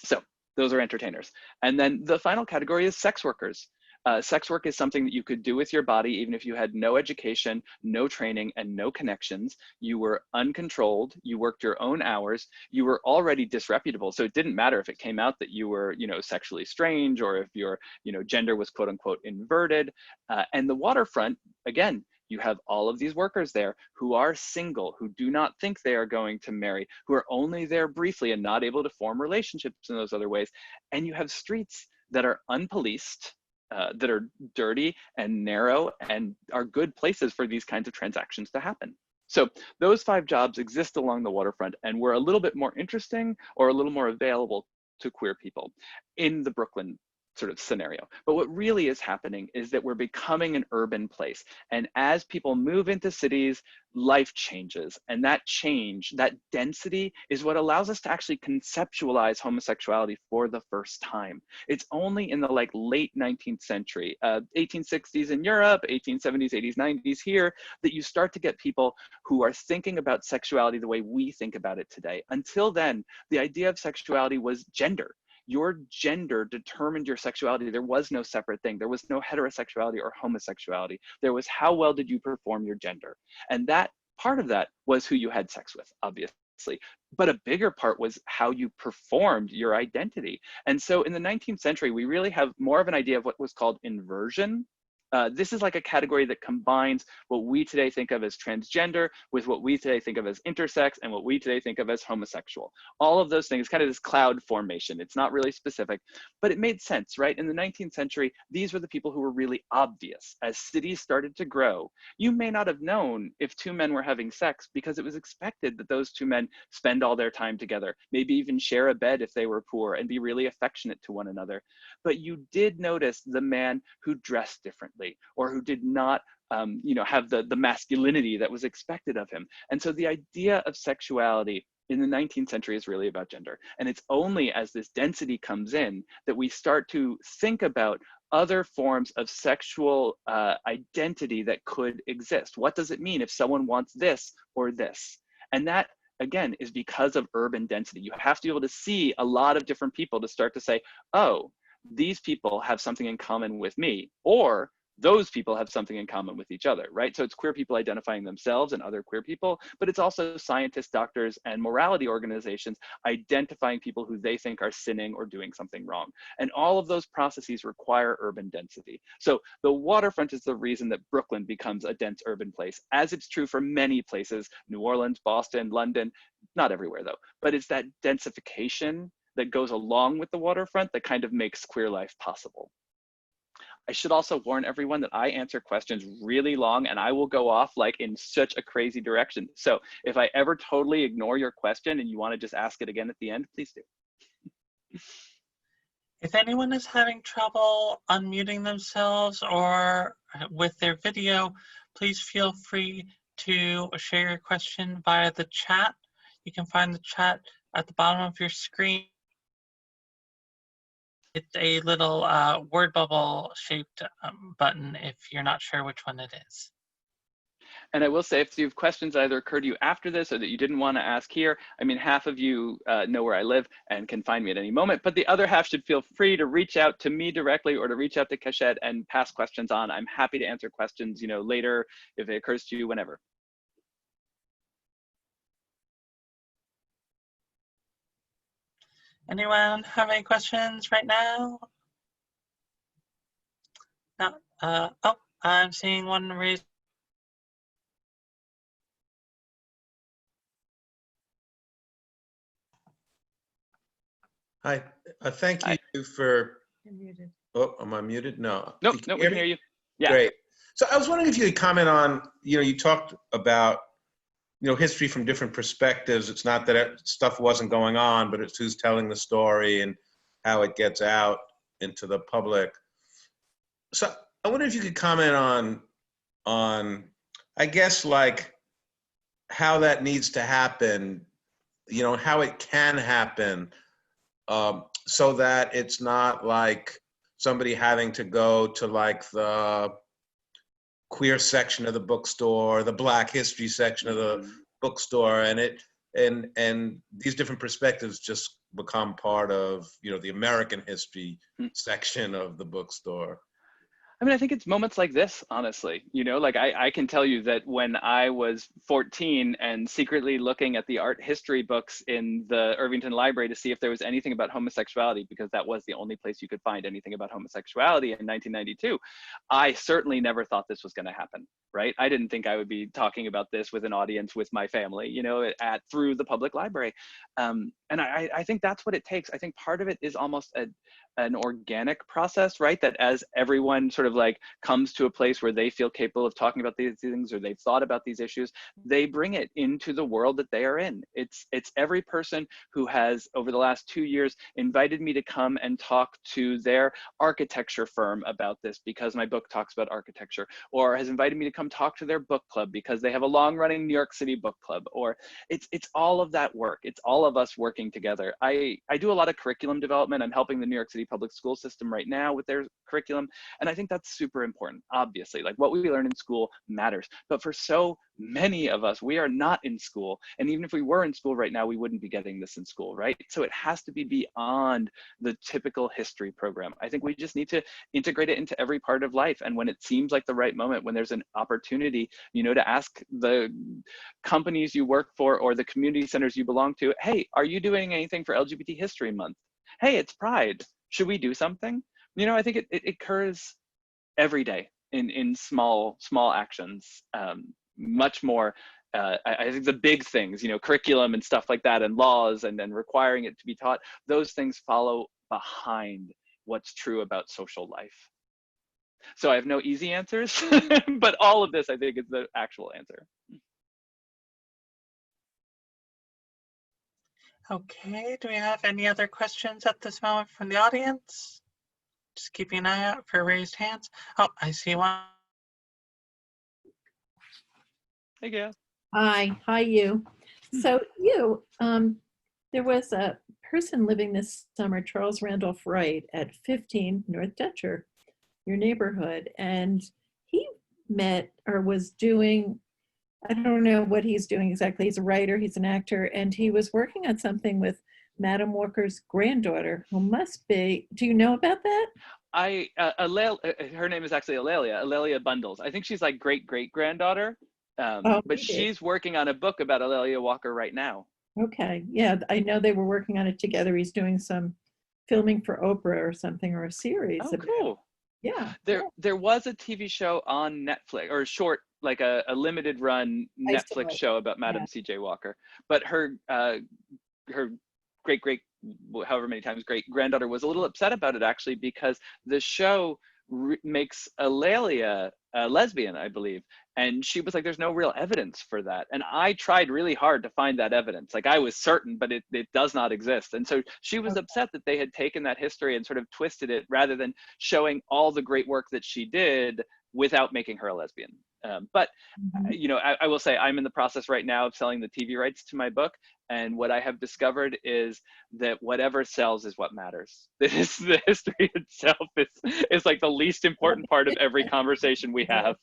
So those are entertainers. And then the final category is sex workers. Sex work is something that you could do with your body even if you had no education, no training, and no connections. You were uncontrolled, you worked your own hours, you were already disreputable. So it didn't matter if it came out that you were, you know, sexually strange, or if your, you know, gender was quote unquote inverted. And the waterfront, again, you have all of these workers there who are single, who do not think they are going to marry, who are only there briefly and not able to form relationships in those other ways. And you have streets that are unpoliced, that are dirty and narrow and are good places for these kinds of transactions to happen. So those 5 jobs exist along the waterfront and were a little bit more interesting or a little more available to queer people in the Brooklyn sort of scenario. But what really is happening is that we're becoming an urban place. And as people move into cities, life changes. And that change, that density is what allows us to actually conceptualize homosexuality for the first time. It's only in the like late 19th century, 1860s in Europe, 1870s, 80s, 90s here, that you start to get people who are thinking about sexuality the way we think about it today. Until then, the idea of sexuality was gender. Your gender determined your sexuality. There was no separate thing. There was no heterosexuality or homosexuality. There was how well did you perform your gender? And that part of that was who you had sex with, obviously. But a bigger part was how you performed your identity. And so in the 19th century, we really have more of an idea of what was called inversion. This is like a category that combines what we today think of as transgender with what we today think of as intersex and what we today think of as homosexual. All of those things, kind of this cloud formation. It's not really specific, but it made sense, right? In the 19th century, these were the people who were really obvious. As cities started to grow, you may not have known if 2 men were having sex because it was expected that those 2 men spend all their time together, maybe even share a bed if they were poor and be really affectionate to one another. But you did notice the man who dressed differently, or who did not have the masculinity that was expected of him. And so the idea of sexuality in the 19th century is really about gender. And it's only as this density comes in that we start to think about other forms of sexual identity that could exist. What does it mean if someone wants this or this? And that, again, is because of urban density. You have to be able to see a lot of different people to start to say, oh, these people have something in common with me, or those people have something in common with each other, right? So it's queer people identifying themselves and other queer people, but it's also scientists, doctors, and morality organizations identifying people who they think are sinning or doing something wrong. And all of those processes require urban density. So the waterfront is the reason that Brooklyn becomes a dense urban place, as it's true for many places, New Orleans, Boston, London, not everywhere though, but it's that densification that goes along with the waterfront that kind of makes queer life possible. I should also warn everyone that I answer questions really long and I will go off like in such a crazy direction. So if I ever totally ignore your question and you want to just ask it again at the end, please do. If anyone is having trouble unmuting themselves or with their video, please feel free to share your question via the chat. You can find the chat at the bottom of your screen. It's a little word bubble shaped button if you're not sure which one it is. And I will say, if you have questions that either occurred to you after this or that you didn't want to ask here, I mean, half of you know where I live and can find me at any moment, but the other half should feel free to reach out to me directly or to reach out to Cachette and pass questions on. I'm happy to answer questions, you know, later if it occurs to you, whenever. Anyone have any questions right now? No. Oh, I'm seeing one raised. Hi, thank you for. You're muted. Oh, am I muted? No. Nope, no, we can hear you. Yeah. Great. So I was wondering if you could comment on, you know, you talked about, you know, history from different perspectives. It's not that stuff wasn't going on, but it's who's telling the story and how it gets out into the public. So I wonder if you could comment on, I guess, like how that needs to happen, you know, how it can happen, so that it's not like somebody having to go to like the queer section of the bookstore, the Black history section of the bookstore, and these different perspectives just become part of, you know, the American history section of the bookstore. I mean, I think it's moments like this, honestly, you know, like I can tell you that when I was 14 and secretly looking at the art history books in the Irvington Library to see if there was anything about homosexuality, because that was the only place you could find anything about homosexuality in 1992, I certainly never thought this was going to happen, right? I didn't think I would be talking about this with an audience with my family, you know, through the public library. And I think that's what it takes. I think part of it is almost an organic process, right? That as everyone sort of like comes to a place where they feel capable of talking about these things or they've thought about these issues, they bring it into the world that they are in. It's every person who has over the last 2 years invited me to come and talk to their architecture firm about this because my book talks about architecture, or has invited me to come talk to their book club because they have a long running New York City book club, or it's all of that work. It's all of us working together. I do a lot of curriculum development. I'm helping the New York City public school system right now with their curriculum. And I think that's super important, obviously. Like what we learn in school matters. But for so many of us, we are not in school. And even if we were in school right now, we wouldn't be getting this in school, right? So it has to be beyond the typical history program. I think we just need to integrate it into every part of life. And when it seems like the right moment, when there's an opportunity, you know, to ask the companies you work for or the community centers you belong to, hey, are you doing anything for LGBT History Month? Hey, it's Pride. Should we do something? You know, I think it occurs every day in small actions, much more. I think the big things, you know, curriculum and stuff like that, and laws, and then requiring it to be taught, those things follow behind what's true about social life. So I have no easy answers, but all of this, I think, is the actual answer. Okay, do we have any other questions at this moment from the audience? Just keeping an eye out for raised hands. Oh, I see one. Hey, Gail. Hi, you. So you, there was a person living this summer, Charles Randolph Wright, at 15 North Dutcher, your neighborhood, and he met or was doing, I don't know what he's doing exactly. He's a writer, he's an actor, and he was working on something with Madam Walker's granddaughter, who must be, do you know about that? her name is actually Alelia Bundles. I think she's like great-great-granddaughter, Oh, but she's working on a book about Alelia Walker right now. okay. Yeah, I know they were working on it together. He's doing some filming for Oprah or something, or a series. Oh, about, cool. yeah. There was a TV show on Netflix, or a short, like a limited run Netflix show about Madam C.J. Walker, but her great however many times great granddaughter was a little upset about it, actually, because the show makes Alelia a lesbian, I believe, and she was like, there's no real evidence for that. And I tried really hard to find that evidence. Like, I was certain, but it does not exist. And so she was upset that they had taken that history and sort of twisted it, rather than showing all the great work that she did without making her a lesbian. But you know, I will say I'm in the process right now of selling the TV rights to my book, and what I have discovered is that whatever sells is what matters. The history itself is like the least important part of every conversation we have.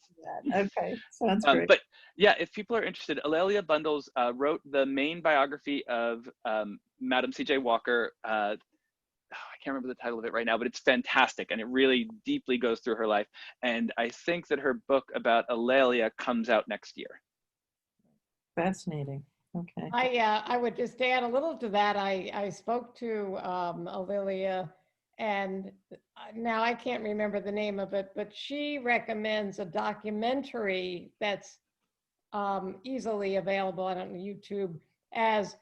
Okay, sounds great. But yeah, if people are interested, Alelia Bundles wrote the main biography of Madam C.J. Walker. I can't remember the title of it right now, but it's fantastic, and it really deeply goes through her life. And I think that her book about Alelia comes out next year. Fascinating. Okay. I would just add a little to that. I spoke to Alelia, and now I can't remember the name of it, but she recommends a documentary that's easily available on YouTube as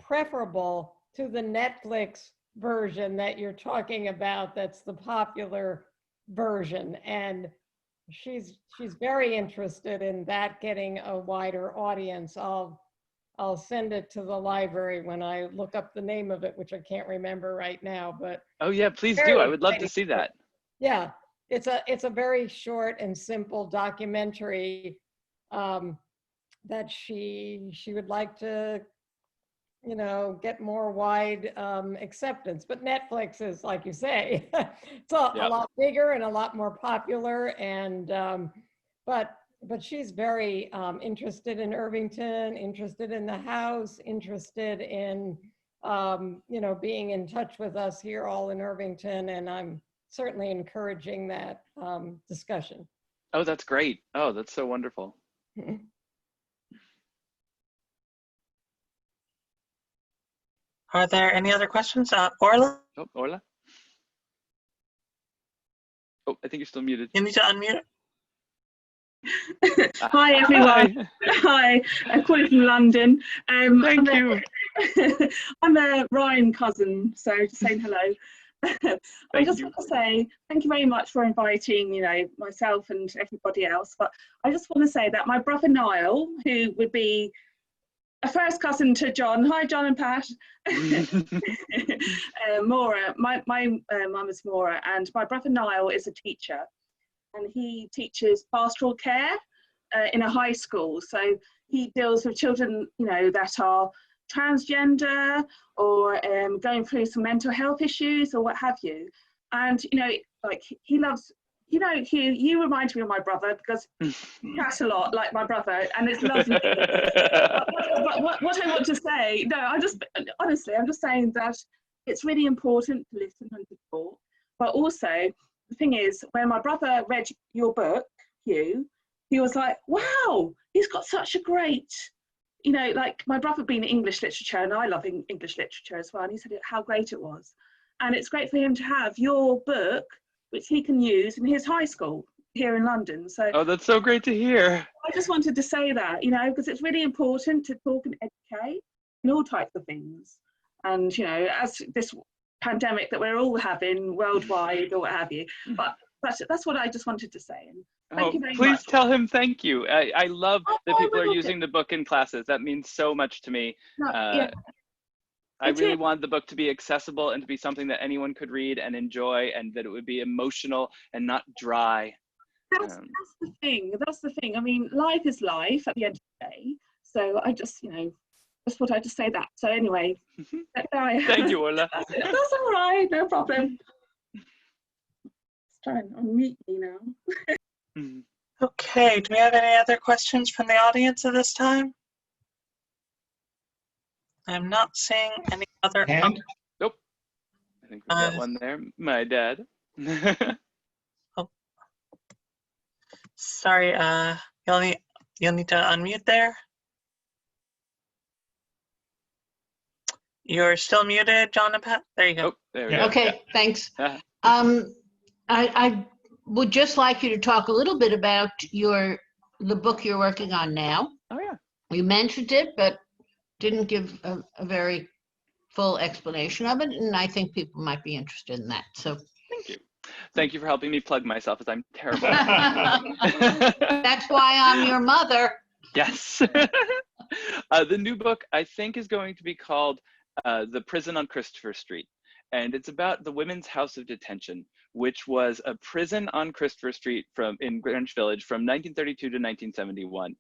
preferable to the Netflix version that you're talking about. That's the popular version, and she's very interested in that getting a wider audience. I'll send it to the library when I look up the name of it, which I can't remember right now. But oh yeah, please do. I would love to see that. Yeah, it's a very short and simple documentary that she would like to, you know, get more wide acceptance. But Netflix is, like you say, it's a lot bigger and a lot more popular. And but she's very interested in Irvington, interested in the house, interested in you know, being in touch with us here all in Irvington. And I'm certainly encouraging that discussion. Oh, that's great. Oh, that's so wonderful. Are there any other questions? Orla? Oh, Orla? Oh, I think you're still muted. You need to unmute. Hi everyone. Hi, I'm calling from London. Thank you. I'm a Ryan cousin, so just saying hello. I just want to say thank you very much for inviting, you know, myself and everybody else. But I just want to say that my brother Niall, who would be a first cousin to John. Hi, John and Pat. Maura, my mum is Maura, and my brother Niall is a teacher, and he teaches pastoral care in a high school. So he deals with children, you know, that are transgender or going through some mental health issues or what have you. And, you know, like he loves, you know, Hugh, you remind me of my brother because he chats a lot like my brother, and it's lovely. But what I want to say, no, honestly, I'm just saying that it's really important to listen and to talk. But also, the thing is, when my brother read your book, Hugh, he was like, wow, he's got such a great, you know, like my brother being English literature, and I love English literature as well, and he said how great it was. And it's great for him to have your book, which he can use in his high school here in London. So oh, that's so great to hear. I just wanted to say that, you know, because it's really important to talk and educate in all types of things. And, you know, as this pandemic that we're all having worldwide or what have you, but that's what I just wanted to say. And thank you very much. Please tell him thank you. I love that people are using the book in classes. That means so much to me. Yeah. I really want the book to be accessible and to be something that anyone could read and enjoy, and that it would be emotional and not dry. That's the thing. That's the thing. I mean, life is life at the end of the day. So I just, you know, just thought I'd just say that. So anyway, thank you, Orla. That's all right. No problem. Let's try and unmute me now. Okay. Do we have any other questions from the audience at this time? I'm not seeing any other. Hand? Nope. I think we got one there. My dad. Oh, sorry, you'll need to unmute there. You're still muted, John and Pat. There you go. Oh, there we go. Okay, thanks. I would just like you to talk a little bit about the book you're working on now. Oh, yeah. You mentioned it, but didn't give a very full explanation of it, and I think people might be interested in that. So Thank you. Thank you for helping me plug myself, as I'm terrible. that's why I'm your mother. Yes. The new book, I think, is going to be called The Prison on Christopher Street. And it's about the Women's House of Detention, which was a prison on Christopher Street in Greenwich Village from 1932 to 1971.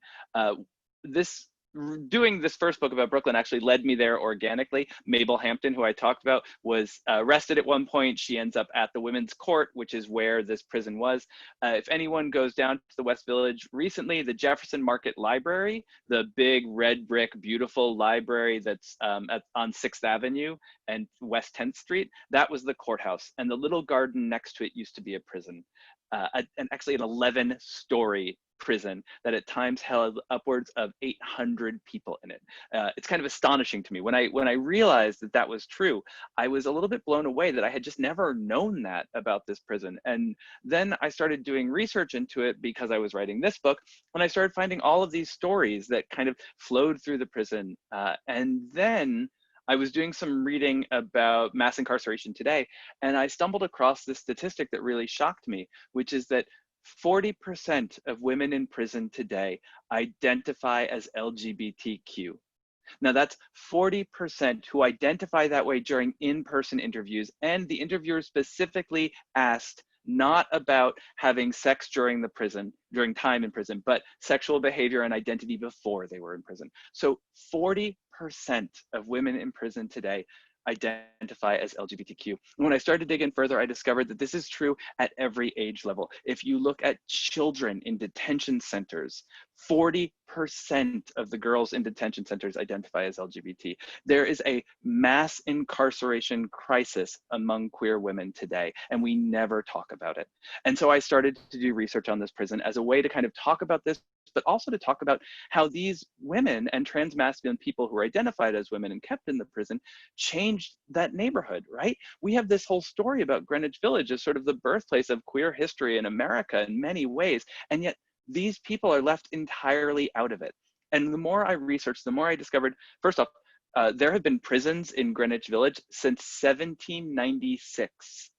Doing this first book about Brooklyn actually led me there organically. Mabel Hampton, who I talked about, was arrested at one point. She ends up at the Women's Court, which is where this prison was. If anyone goes down to the West Village recently, the Jefferson Market Library, the big red brick, beautiful library that's on 6th Avenue and West 10th Street, that was the courthouse. And the little garden next to it used to be a prison, and actually an 11-story prison that at times held upwards of 800 people in it. It's kind of astonishing to me. When I realized that was true, I was a little bit blown away that I had just never known that about this prison. And then I started doing research into it because I was writing this book, and I started finding all of these stories that kind of flowed through the prison. And then I was doing some reading about mass incarceration today, and I stumbled across this statistic that really shocked me, which is that 40% of women in prison today identify as LGBTQ. Now that's 40% who identify that way during in-person interviews, and the interviewer specifically asked not about having sex during time in prison, but sexual behavior and identity before they were in prison. So 40% of women in prison today identify as LGBTQ. When I started to dig in further, I discovered that this is true at every age level. If you look at children in detention centers, 40% of the girls in detention centers identify as LGBT. There is a mass incarceration crisis among queer women today, and we never talk about it. And so I started to do research on this prison as a way to kind of talk about this, but also to talk about how these women and trans masculine people who are identified as women and kept in the prison changed that neighborhood, right? We have this whole story about Greenwich Village as sort of the birthplace of queer history in America in many ways, and yet these people are left entirely out of it. And the more I researched, the more I discovered, first off, there have been prisons in Greenwich Village since 1796.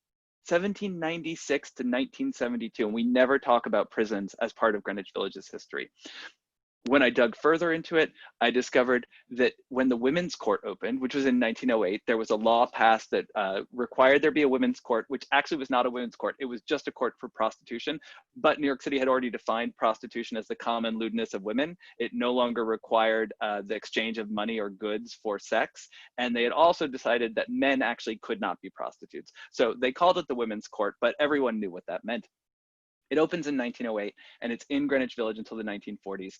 1796 to 1972, and we never talk about prisons as part of Greenwich Village's history. When I dug further into it, I discovered that when the Women's Court opened, which was in 1908, there was a law passed that required there be a women's court, which actually was not a women's court. It was just a court for prostitution. But New York City had already defined prostitution as the common lewdness of women. It no longer required the exchange of money or goods for sex. And they had also decided that men actually could not be prostitutes. So they called it the Women's Court, but everyone knew what that meant. It opens in 1908, and it's in Greenwich Village until the 1940s.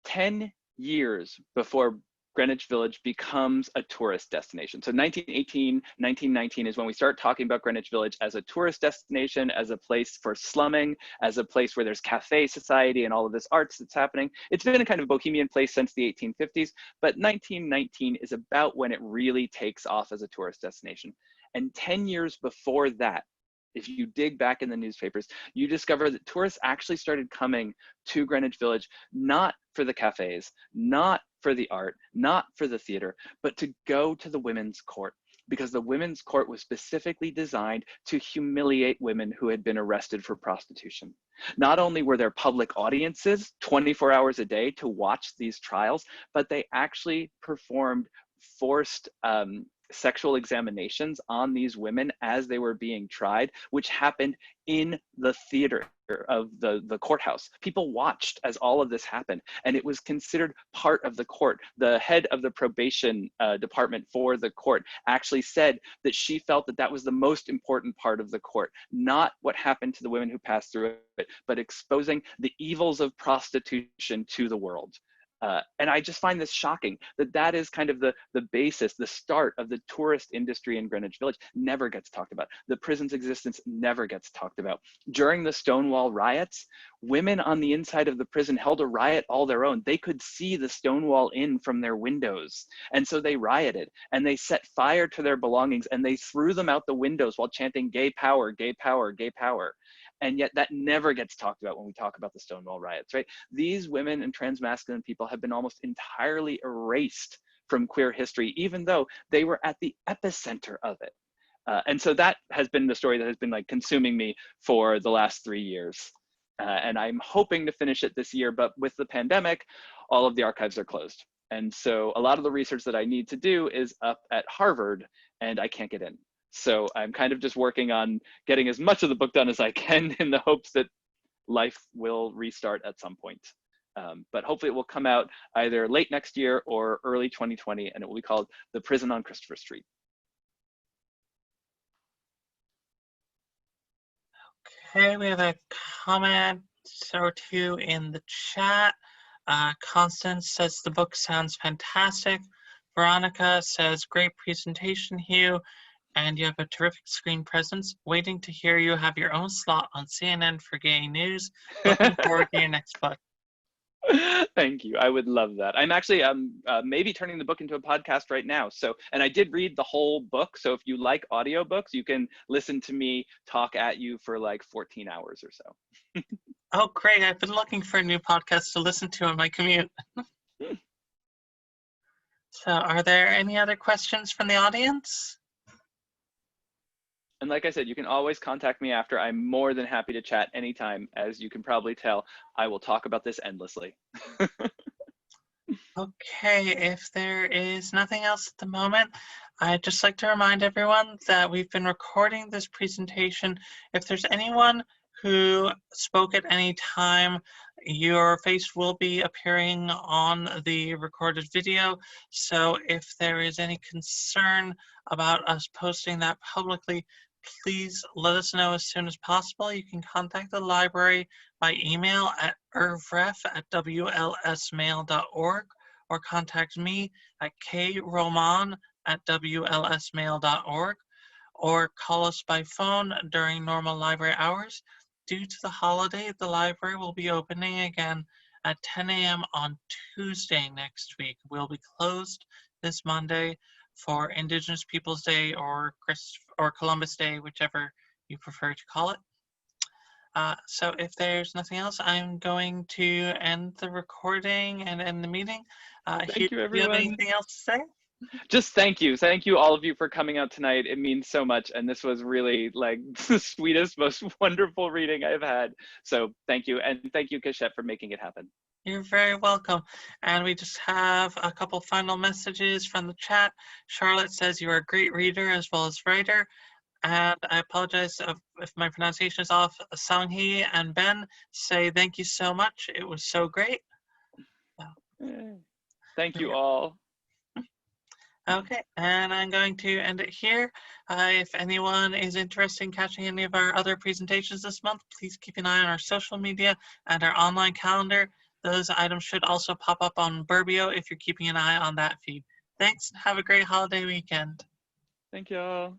10 years before Greenwich Village becomes a tourist destination. So 1918, 1919 is when we start talking about Greenwich Village as a tourist destination, as a place for slumming, as a place where there's cafe society and all of this arts that's happening. It's been a kind of bohemian place since the 1850s, but 1919 is about when it really takes off as a tourist destination. And 10 years before that, if you dig back in the newspapers, you discover that tourists actually started coming to Greenwich Village, not for the cafes, not for the art, not for the theater, but to go to the Women's Court, because the Women's Court was specifically designed to humiliate women who had been arrested for prostitution. Not only were there public audiences 24 hours a day to watch these trials, but they actually performed forced sexual examinations on these women as they were being tried, which happened in the theater of the courthouse. People watched as all of this happened, and it was considered part of the court. The head of the probation department for the court actually said that she felt that that was the most important part of the court, not what happened to the women who passed through it, but exposing the evils of prostitution to the world. And I just find this shocking that that is kind of the basis, the start of the tourist industry in Greenwich Village. Never gets talked about. The prison's existence never gets talked about. During the Stonewall Riots, women on the inside of the prison held a riot all their own. They could see the Stonewall Inn from their windows. And so they rioted and they set fire to their belongings and they threw them out the windows while chanting "Gay power, gay power, gay power." And yet that never gets talked about when we talk about the Stonewall Riots, right? These women and transmasculine people have been almost entirely erased from queer history, even though they were at the epicenter of it. And so that has been the story that has been like consuming me for the last 3 years. And I'm hoping to finish it this year, but with the pandemic, all of the archives are closed. And so a lot of the research that I need to do is up at Harvard and I can't get in. So I'm kind of just working on getting as much of the book done as I can in the hopes that life will restart at some point. But hopefully it will come out either late next year or early 2020, and it will be called The Prison on Christopher Street. Okay, we have a comment or two in the chat. Constance says the book sounds fantastic. Veronica says, great presentation, Hugh. And you have a terrific screen presence. Waiting to hear you have your own slot on CNN for gay news. Looking forward to your next book. Thank you. I would love that. I'm actually maybe turning the book into a podcast right now. So, and I did read the whole book. So if you like audiobooks, you can listen to me talk at you for like 14 hours or so. Oh, great. I've been looking for a new podcast to listen to on my commute. So are there any other questions from the audience? And like I said, you can always contact me after. I'm more than happy to chat anytime. As you can probably tell, I will talk about this endlessly. Okay, if there is nothing else at the moment, I'd just like to remind everyone that we've been recording this presentation. If there's anyone who spoke at any time, your face will be appearing on the recorded video. So if there is any concern about us posting that publicly, please let us know as soon as possible. You can contact the library by email at irvref@wlsmail.org or contact me at kroman@wlsmail.org or call us by phone during normal library hours. Due to the holiday, the library will be opening again at 10 a.m. on Tuesday next week. We'll be closed this Monday for Indigenous Peoples Day or Columbus Day, whichever you prefer to call it. So if there's nothing else, I'm going to end the recording and end the meeting. Thank you, everyone. Do you have anything else to say? Just thank you. Thank you, all of you, for coming out tonight. It means so much. And this was really like the sweetest, most wonderful reading I've had. So thank you. And thank you, Cachette, for making it happen. You're very welcome. And we just have a couple final messages from the chat. Charlotte says you are a great reader as well as writer. And I apologize if my pronunciation is off. Sanghi and Ben say thank you so much. It was so great. Thank you all. Okay, and I'm going to end it here. If anyone is interested in catching any of our other presentations this month, please keep an eye on our social media and our online calendar. Those items should also pop up on Burbio if you're keeping an eye on that feed. Thanks, and have a great holiday weekend. Thank you all.